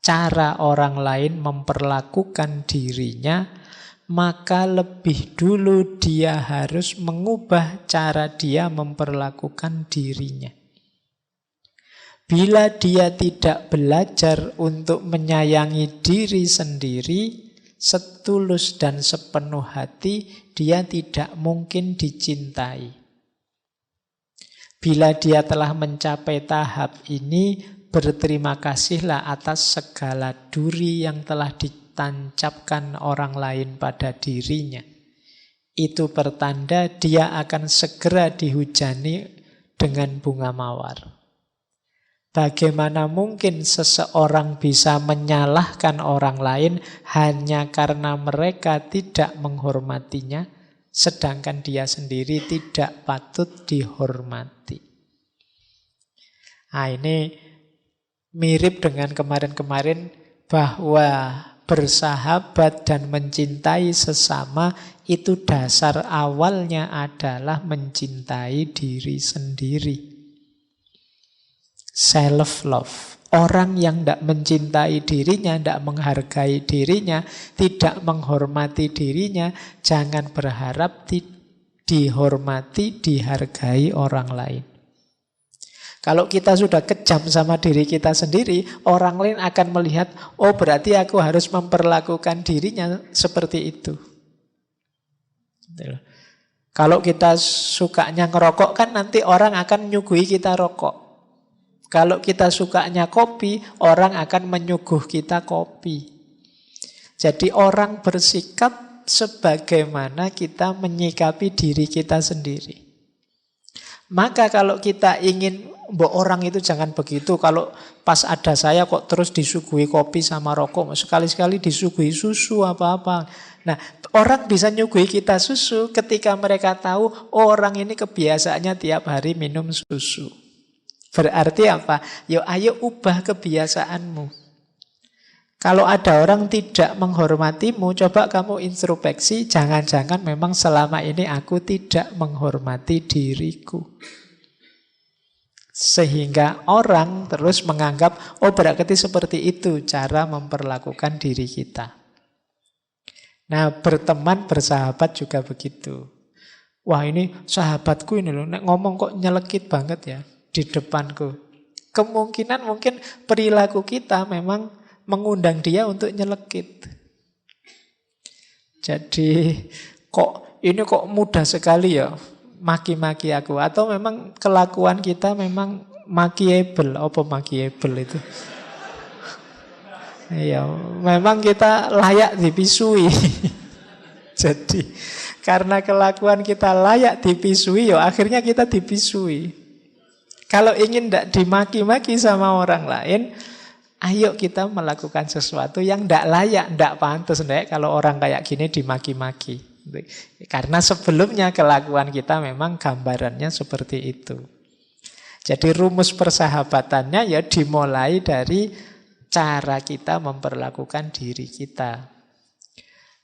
cara orang lain memperlakukan dirinya, maka lebih dulu dia harus mengubah cara dia memperlakukan dirinya. Bila dia tidak belajar untuk menyayangi diri sendiri setulus dan sepenuh hati, dia tidak mungkin dicintai. Bila dia telah mencapai tahap ini, berterima kasihlah atas segala duri yang telah ditancapkan orang lain pada dirinya. Itu pertanda dia akan segera dihujani dengan bunga mawar. Bagaimana mungkin seseorang bisa menyalahkan orang lain hanya karena mereka tidak menghormatinya, sedangkan dia sendiri tidak patut dihormati. Nah, ini mirip dengan kemarin-kemarin bahwa bersahabat dan mencintai sesama itu dasar awalnya adalah mencintai diri sendiri. Self-love. Orang yang tidak mencintai dirinya, tidak menghargai dirinya, tidak menghormati dirinya, jangan berharap dihormati, dihargai orang lain. Kalau kita sudah kejam sama diri kita sendiri, orang lain akan melihat, oh berarti aku harus memperlakukan dirinya seperti itu. Kalau kita sukanya ngerokok, kan nanti orang akan menyuguhi kita rokok. Kalau kita sukanya kopi, orang akan menyuguh kita kopi. Jadi orang bersikap sebagaimana kita menyikapi diri kita sendiri. Maka kalau kita ingin, mbok orang itu jangan begitu, kalau pas ada saya kok terus disuguhi kopi sama rokok, sekali-sekali disuguhi susu apa-apa. Nah, orang bisa nyuguhi kita susu ketika mereka tahu, oh orang ini kebiasaannya tiap hari minum susu. Berarti apa? Yo, ayo ubah kebiasaanmu. Kalau ada orang tidak menghormatimu, coba kamu introspeksi, jangan-jangan memang selama ini aku tidak menghormati diriku. Sehingga orang terus menganggap, oh berarti seperti itu cara memperlakukan diri kita. Nah, berteman, bersahabat juga begitu. Wah ini sahabatku ini loh, nek ngomong kok nyelekit banget ya di depanku. Kemungkinan mungkin perilaku kita memang mengundang dia untuk nyelekit. Jadi ini kok mudah sekali ya maki-maki aku. Atau memang kelakuan kita memang makiable. Apa makiable itu? Iya, memang kita layak dipisui. Jadi karena kelakuan kita layak dipisui, ya akhirnya kita dipisui. Kalau ingin tidak dimaki-maki sama orang lain, ayo kita melakukan sesuatu yang tidak layak, tidak pantas. Kalau orang kayak gini dimaki-maki. Karena sebelumnya kelakuan kita memang gambarannya seperti itu. Jadi rumus persahabatannya ya dimulai dari cara kita memperlakukan diri kita.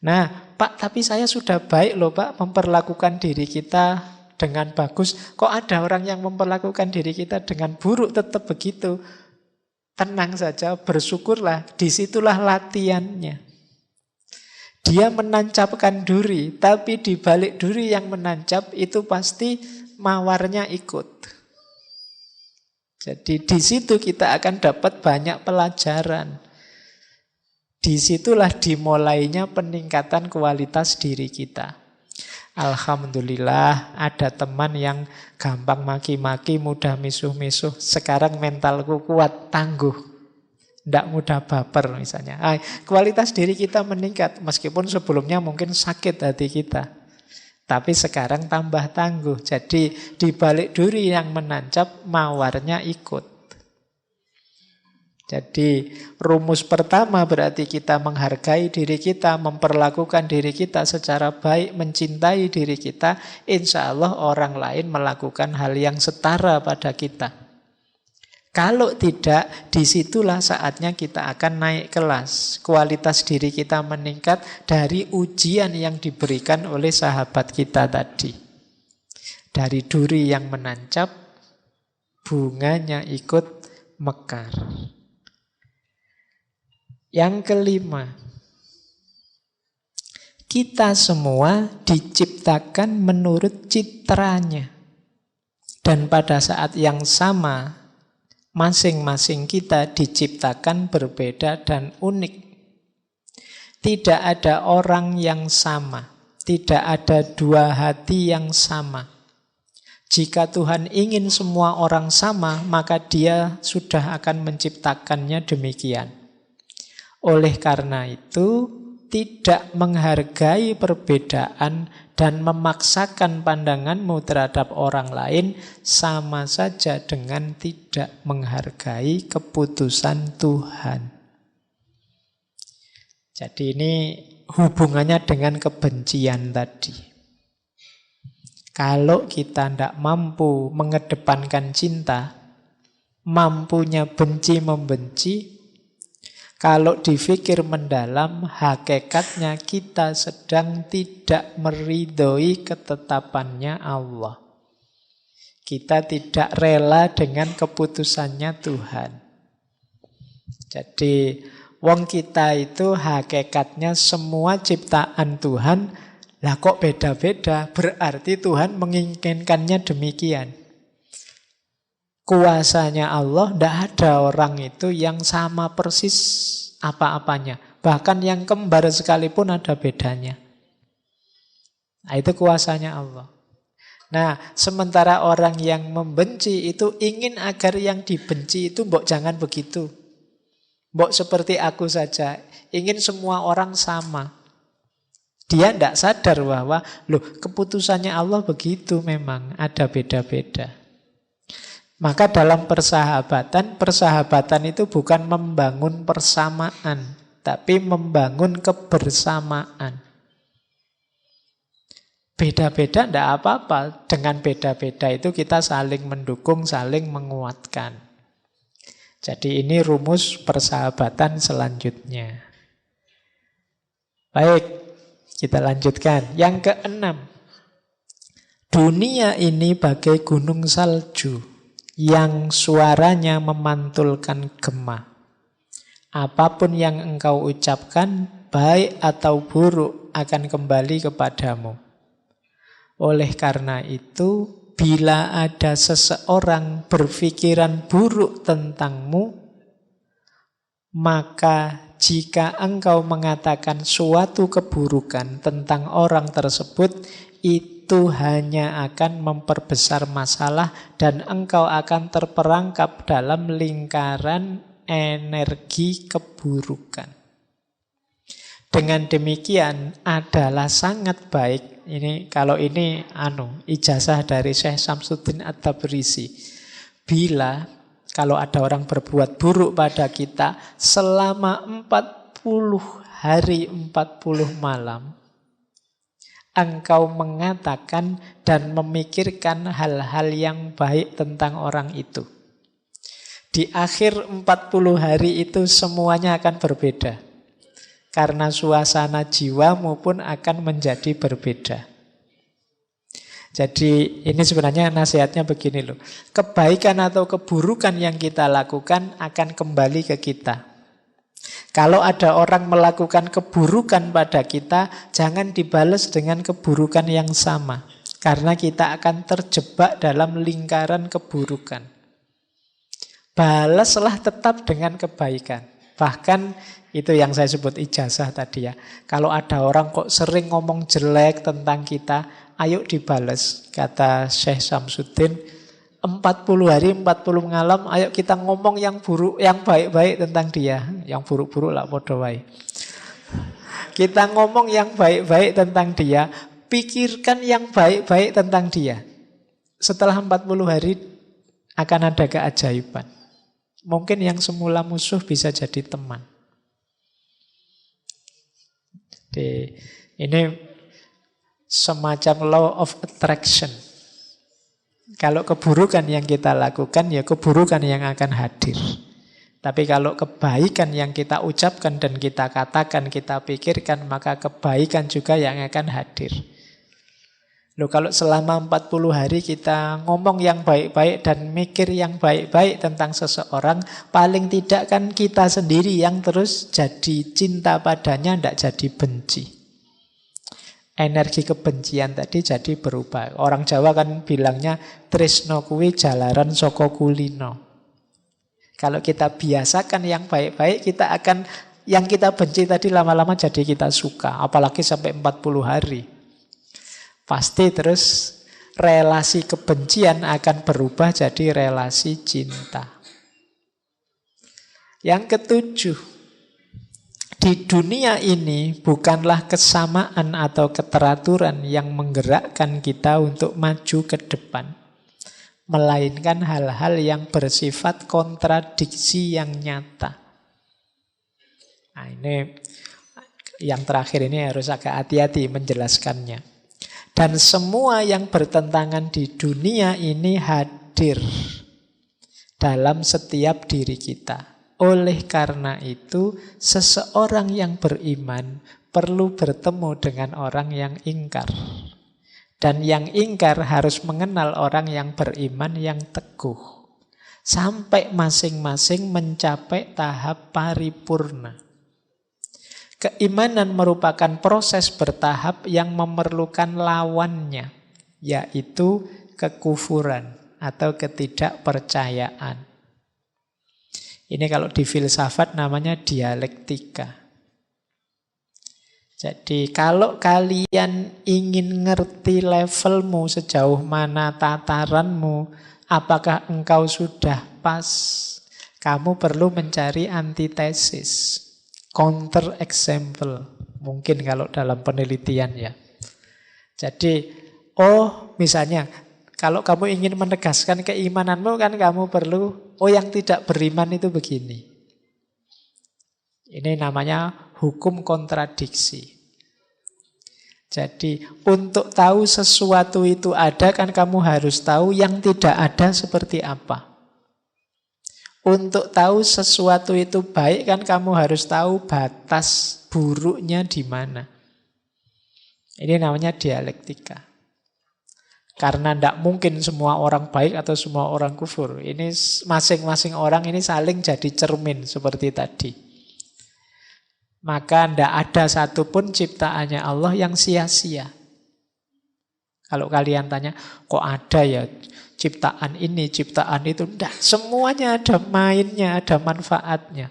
Nah, Pak, tapi saya sudah baik loh Pak memperlakukan diri kita dengan bagus. Kok ada orang yang memperlakukan diri kita dengan buruk tetap begitu? Tenang saja, bersyukurlah. Disitulah latihannya. Dia menancapkan duri, tapi di balik duri yang menancap itu pasti mawarnya ikut. Jadi di situ kita akan dapat banyak pelajaran. Disitulah dimulainya peningkatan kualitas diri kita. Alhamdulillah ada teman yang gampang maki-maki, mudah misuh-misuh. Sekarang mentalku kuat, tangguh. Tidak mudah baper misalnya. Kualitas diri kita meningkat. Meskipun sebelumnya mungkin sakit hati kita. Tapi sekarang tambah tangguh. Jadi di balik duri yang menancap, mawarnya ikut. Jadi rumus pertama berarti kita menghargai diri kita, memperlakukan diri kita secara baik, mencintai diri kita. Insya Allah orang lain melakukan hal yang setara pada kita. Kalau tidak, disitulah saatnya kita akan naik kelas. Kualitas diri kita meningkat dari ujian yang diberikan oleh sahabat kita tadi. Dari duri yang menancap, bunganya ikut mekar. Yang kelima, kita semua diciptakan menurut citranya. Dan pada saat yang sama, masing-masing kita diciptakan berbeda dan unik. Tidak ada orang yang sama. Tidak ada dua hati yang sama. Jika Tuhan ingin semua orang sama, maka Dia sudah akan menciptakannya demikian. Oleh karena itu, tidak menghargai perbedaan dan memaksakan pandanganmu terhadap orang lain sama saja dengan tidak menghargai keputusan Tuhan. Jadi ini hubungannya dengan kebencian tadi. Kalau kita tidak mampu mengedepankan cinta, mampunya benci membenci, kalau dipikir mendalam, hakikatnya kita sedang tidak meridhoi ketetapannya Allah. Kita tidak rela dengan keputusannya Tuhan. Jadi, wong kita itu hakikatnya semua ciptaan Tuhan, lah kok beda-beda, berarti Tuhan menginginkannya demikian. Kuasanya Allah, tidak ada orang itu yang sama persis apa-apanya. Bahkan yang kembar sekalipun ada bedanya. Nah, itu kuasanya Allah. Nah, sementara orang yang membenci itu ingin agar yang dibenci itu mbok jangan begitu. Mbok seperti aku saja, ingin semua orang sama. Dia tidak sadar bahwa, keputusannya Allah begitu memang, ada beda-beda. Maka dalam persahabatan itu bukan membangun persamaan, tapi membangun kebersamaan. Beda-beda tidak apa-apa. Dengan beda-beda itu kita saling mendukung, saling menguatkan. Jadi ini rumus persahabatan selanjutnya. Baik, kita lanjutkan. Yang keenam, dunia ini bagai gunung salju yang suaranya memantulkan gema. Apapun yang engkau ucapkan, baik atau buruk, akan kembali kepadamu. Oleh karena itu, bila ada seseorang berpikiran buruk tentangmu, maka jika engkau mengatakan suatu keburukan tentang orang tersebut, itu hanya akan memperbesar masalah dan engkau akan terperangkap dalam lingkaran energi keburukan. Dengan demikian adalah sangat baik, ini kalau ini ijazah dari Syekh Syamsuddin At-Tabrisi. Bila kalau ada orang berbuat buruk pada kita selama 40 hari 40 malam, engkau mengatakan dan memikirkan hal-hal yang baik tentang orang itu. Di akhir 40 hari itu semuanya akan berbeda. Karena suasana jiwamu pun akan menjadi berbeda. Jadi ini sebenarnya nasihatnya begini loh. Kebaikan atau keburukan yang kita lakukan akan kembali ke kita. Kalau ada orang melakukan keburukan pada kita, jangan dibalas dengan keburukan yang sama. Karena kita akan terjebak dalam lingkaran keburukan. Balaslah tetap dengan kebaikan. Bahkan itu yang saya sebut ijazah tadi ya. Kalau ada orang kok sering ngomong jelek tentang kita, ayo dibales. Kata Syekh Syamsuddin, 40 hari 40 malam, ayo kita ngomong yang buruk, yang baik-baik tentang dia. Yang buruk-buruk lah podo wae. Kita ngomong yang baik-baik tentang dia, pikirkan yang baik-baik tentang dia. Setelah 40 hari akan ada keajaiban. Mungkin yang semula musuh bisa jadi teman. Ini semacam law of attraction. Kalau keburukan yang kita lakukan, ya keburukan yang akan hadir. Tapi kalau kebaikan yang kita ucapkan dan kita katakan, kita pikirkan, maka kebaikan juga yang akan hadir. Loh, kalau selama 40 hari kita ngomong yang baik-baik dan mikir yang baik-baik tentang seseorang, paling tidak kan kita sendiri yang terus jadi cinta padanya, tidak jadi benci. Energi kebencian tadi jadi berubah. Orang Jawa kan bilangnya tresno kuwi jalaran saka kulino. Kalau kita biasakan yang baik-baik, kita akan yang kita benci tadi lama-lama jadi kita suka. Apalagi sampai 40 hari. Pasti terus relasi kebencian akan berubah jadi relasi cinta. Yang ketujuh, di dunia ini bukanlah kesamaan atau keteraturan yang menggerakkan kita untuk maju ke depan, melainkan hal-hal yang bersifat kontradiksi yang nyata. Nah, ini yang terakhir ini harus agak hati-hati menjelaskannya. Dan semua yang bertentangan di dunia ini hadir dalam setiap diri kita. Oleh karena itu, seseorang yang beriman perlu bertemu dengan orang yang ingkar. Dan yang ingkar harus mengenal orang yang beriman yang teguh. Sampai masing-masing mencapai tahap paripurna. Keimanan merupakan proses bertahap yang memerlukan lawannya, yaitu kekufuran atau ketidakpercayaan. Ini kalau di filsafat namanya dialektika. Jadi kalau kalian ingin ngerti levelmu sejauh mana tataranmu, apakah engkau sudah pas, kamu perlu mencari antitesis. Counter example, mungkin kalau dalam penelitian ya. Jadi, misalnya, kalau kamu ingin menegaskan keimananmu kan kamu perlu, yang tidak beriman itu begini. Ini namanya hukum kontradiksi. Jadi, untuk tahu sesuatu itu ada kan kamu harus tahu yang tidak ada seperti apa. Untuk tahu sesuatu itu baik kan kamu harus tahu batas buruknya di mana. Ini namanya dialektika. Karena tidak mungkin semua orang baik atau semua orang kufur. Ini masing-masing orang ini saling jadi cermin seperti tadi. Maka tidak ada satupun ciptaannya Allah yang sia-sia. Kalau kalian tanya, kok ada ya ciptaan ini, ciptaan itu? Enggak, semuanya ada mainnya, ada manfaatnya.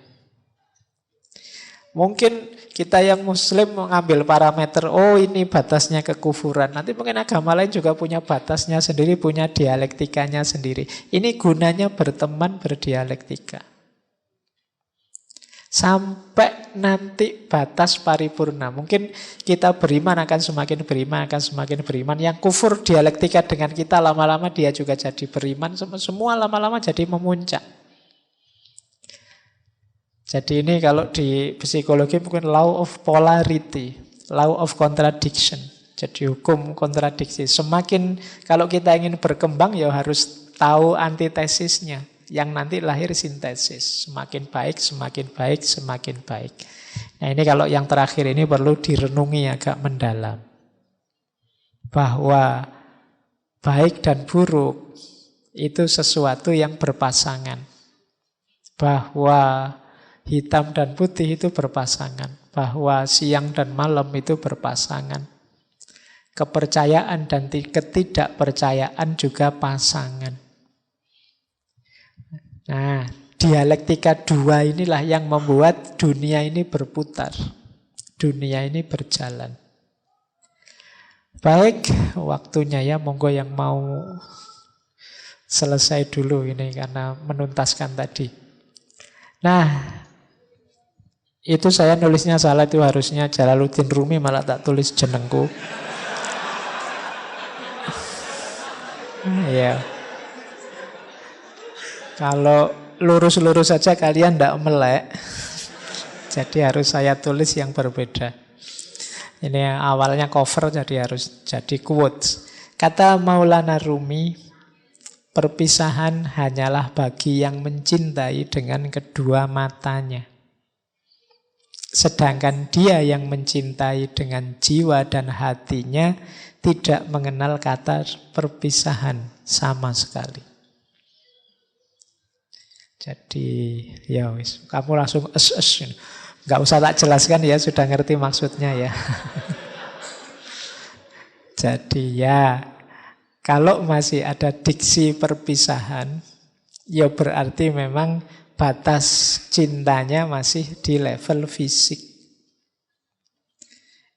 Mungkin kita yang muslim mengambil parameter, oh ini batasnya kekufuran. Nanti mungkin agama lain juga punya batasnya sendiri, punya dialektikanya sendiri. Ini gunanya berteman, berdialektika. Sampai nanti batas paripurna. Mungkin kita beriman akan semakin beriman, akan semakin beriman. Yang kufur dialektika dengan kita, lama-lama dia juga jadi beriman. Semua lama-lama jadi memuncak. Jadi ini kalau di psikologi mungkin law of polarity, law of contradiction. Jadi hukum kontradiksi. Semakin kalau kita ingin berkembang ya harus tahu antitesisnya. Yang nanti lahir sintesis. Semakin baik, semakin baik, semakin baik. Nah ini kalau yang terakhir ini perlu direnungi agak mendalam. Bahwa baik dan buruk itu sesuatu yang berpasangan. Bahwa hitam dan putih itu berpasangan. Bahwa siang dan malam itu berpasangan. Kepercayaan dan ketidakpercayaan juga pasangan. Nah, dialektika dua inilah yang membuat dunia ini berputar. Dunia ini berjalan. Baik, waktunya ya. Monggo yang mau selesai dulu ini karena menuntaskan tadi. Nah, itu saya nulisnya salah, itu harusnya Jalaluddin Rumi, malah tak tulis jenengku. Ya. Kalau lurus-lurus saja kalian tidak melek. Jadi harus saya tulis yang berbeda. Ini awalnya cover jadi harus jadi quotes. Kata Maulana Rumi, perpisahan hanyalah bagi yang mencintai dengan kedua matanya. Sedangkan dia yang mencintai dengan jiwa dan hatinya tidak mengenal kata perpisahan sama sekali. Jadi ya wis, kamu langsung nggak usah tak jelaskan ya, sudah ngerti maksudnya ya. Jadi ya, kalau masih ada diksi perpisahan, ya berarti memang batas cintanya masih di level fisik.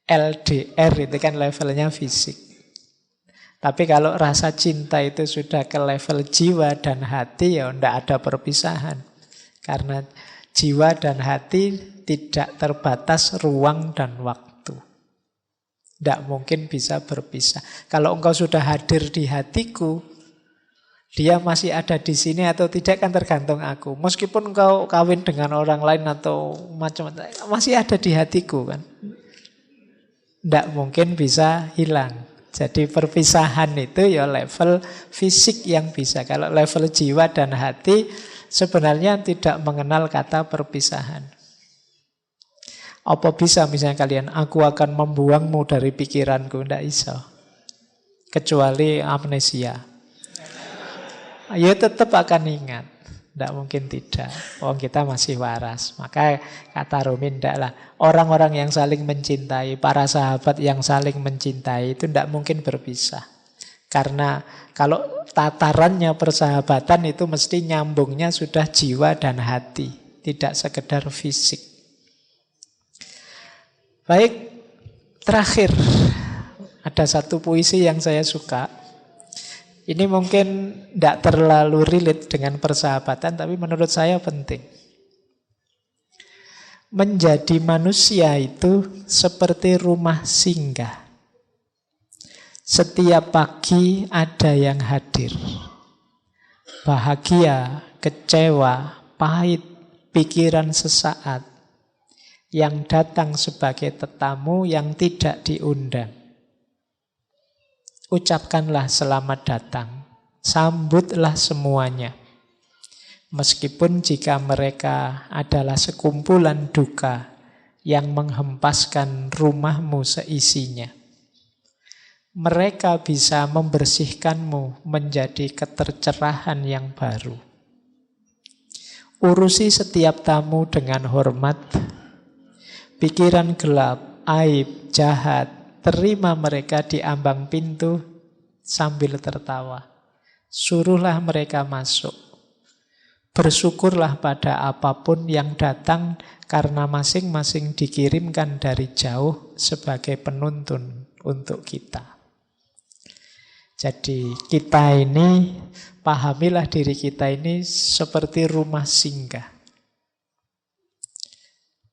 LDR itu kan levelnya fisik. Tapi kalau rasa cinta itu sudah ke level jiwa dan hati, ya tidak ada perpisahan. Karena jiwa dan hati tidak terbatas ruang dan waktu. Tidak mungkin bisa berpisah. Kalau engkau sudah hadir di hatiku, dia masih ada di sini atau tidak kan tergantung aku. Meskipun engkau kawin dengan orang lain atau macam-macam, masih ada di hatiku kan. Tidak mungkin bisa hilang. Jadi perpisahan itu ya level fisik yang bisa. Kalau level jiwa dan hati sebenarnya tidak mengenal kata perpisahan. Apa bisa misalnya kalian, aku akan membuangmu dari pikiranku? Tidak bisa. Kecuali amnesia. Ya tetap akan ingat. Tidak mungkin tidak. Oh kita masih waras. Maka kata Rumi, tidaklah. Orang-orang yang saling mencintai, para sahabat yang saling mencintai itu tidak mungkin berpisah. Karena kalau tatarannya persahabatan itu mesti nyambungnya sudah jiwa dan hati. Tidak sekedar fisik. Baik, terakhir. Ada satu puisi yang saya suka. Ini mungkin tidak terlalu relate dengan persahabatan, tapi menurut saya penting. Menjadi manusia itu seperti rumah singgah. Setiap pagi ada yang hadir. Bahagia, kecewa, pahit, pikiran sesaat. Yang datang sebagai tetamu yang tidak diundang. Ucapkanlah selamat datang, sambutlah semuanya. Meskipun jika mereka adalah sekumpulan duka yang menghempaskan rumahmu seisinya. Mereka bisa membersihkanmu menjadi ketercerahan yang baru. Urusi setiap tamu dengan hormat. Pikiran gelap, aib, jahat, terima mereka di ambang pintu sambil tertawa. Suruhlah mereka masuk. Bersyukurlah pada apapun yang datang karena masing-masing dikirimkan dari jauh sebagai penuntun untuk kita. Jadi kita ini, pahamilah diri kita ini seperti rumah singgah.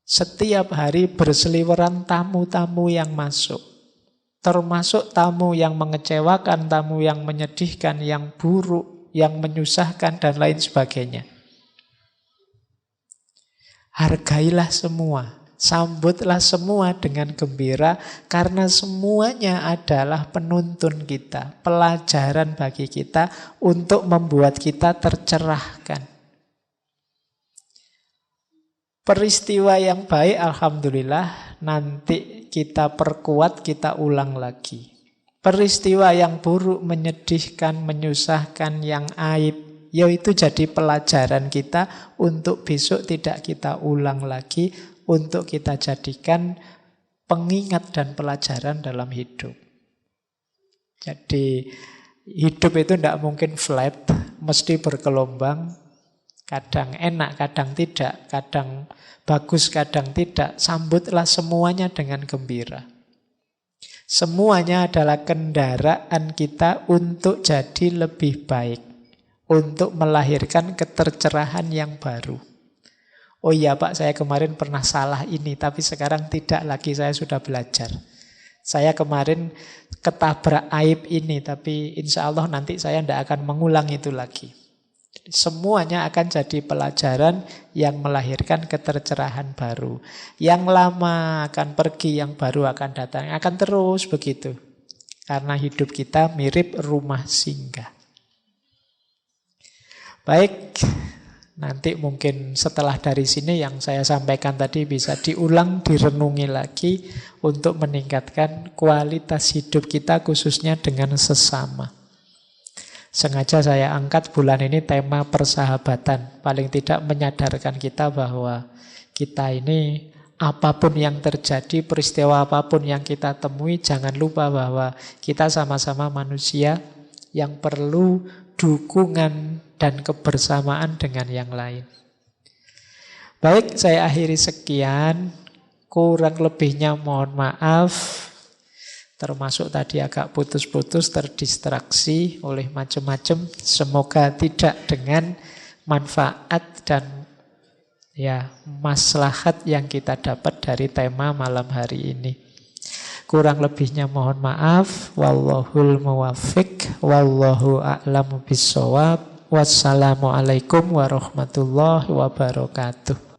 Setiap hari berseliweran tamu-tamu yang masuk. Termasuk tamu yang mengecewakan, tamu yang menyedihkan, yang buruk, yang menyusahkan, dan lain sebagainya. Hargailah semua, sambutlah semua dengan gembira, karena semuanya adalah penuntun kita, pelajaran bagi kita untuk membuat kita tercerahkan. Peristiwa yang baik, alhamdulillah, nanti kita perkuat, kita ulang lagi. Peristiwa yang buruk, menyedihkan, menyusahkan, yang aib, yaitu jadi pelajaran kita untuk besok tidak kita ulang lagi, untuk kita jadikan pengingat dan pelajaran dalam hidup. Jadi hidup itu tidak mungkin flat, mesti bergelombang. Kadang enak, kadang tidak, kadang bagus, kadang tidak. Sambutlah semuanya dengan gembira. Semuanya adalah kendaraan kita untuk jadi lebih baik, untuk melahirkan ketercerahan yang baru. Oh iya Pak, saya kemarin pernah salah ini, tapi sekarang tidak lagi, saya sudah belajar. Saya kemarin ketabrak aib ini, tapi insya Allah nanti saya tidak akan mengulang itu lagi. Semuanya akan jadi pelajaran yang melahirkan ketercerahan baru. Yang lama akan pergi, yang baru akan datang. Akan terus begitu. Karena hidup kita mirip rumah singgah. Baik, nanti mungkin setelah dari sini yang saya sampaikan tadi bisa diulang, direnungi lagi untuk meningkatkan kualitas hidup kita khususnya dengan sesama. Sengaja saya angkat bulan ini tema persahabatan. Paling tidak menyadarkan kita bahwa kita ini apapun yang terjadi, peristiwa apapun yang kita temui, jangan lupa bahwa kita sama-sama manusia yang perlu dukungan dan kebersamaan dengan yang lain. Baik, saya akhiri sekian. Kurang lebihnya mohon maaf. Termasuk tadi agak putus-putus, terdistraksi oleh macam-macam. Semoga tidak dengan manfaat dan maslahat yang kita dapat dari tema malam hari ini. Kurang lebihnya mohon maaf. Wallahul muwaffiq, wallahu a'lamu bissawab. Wassalamualaikum warahmatullahi wabarakatuh.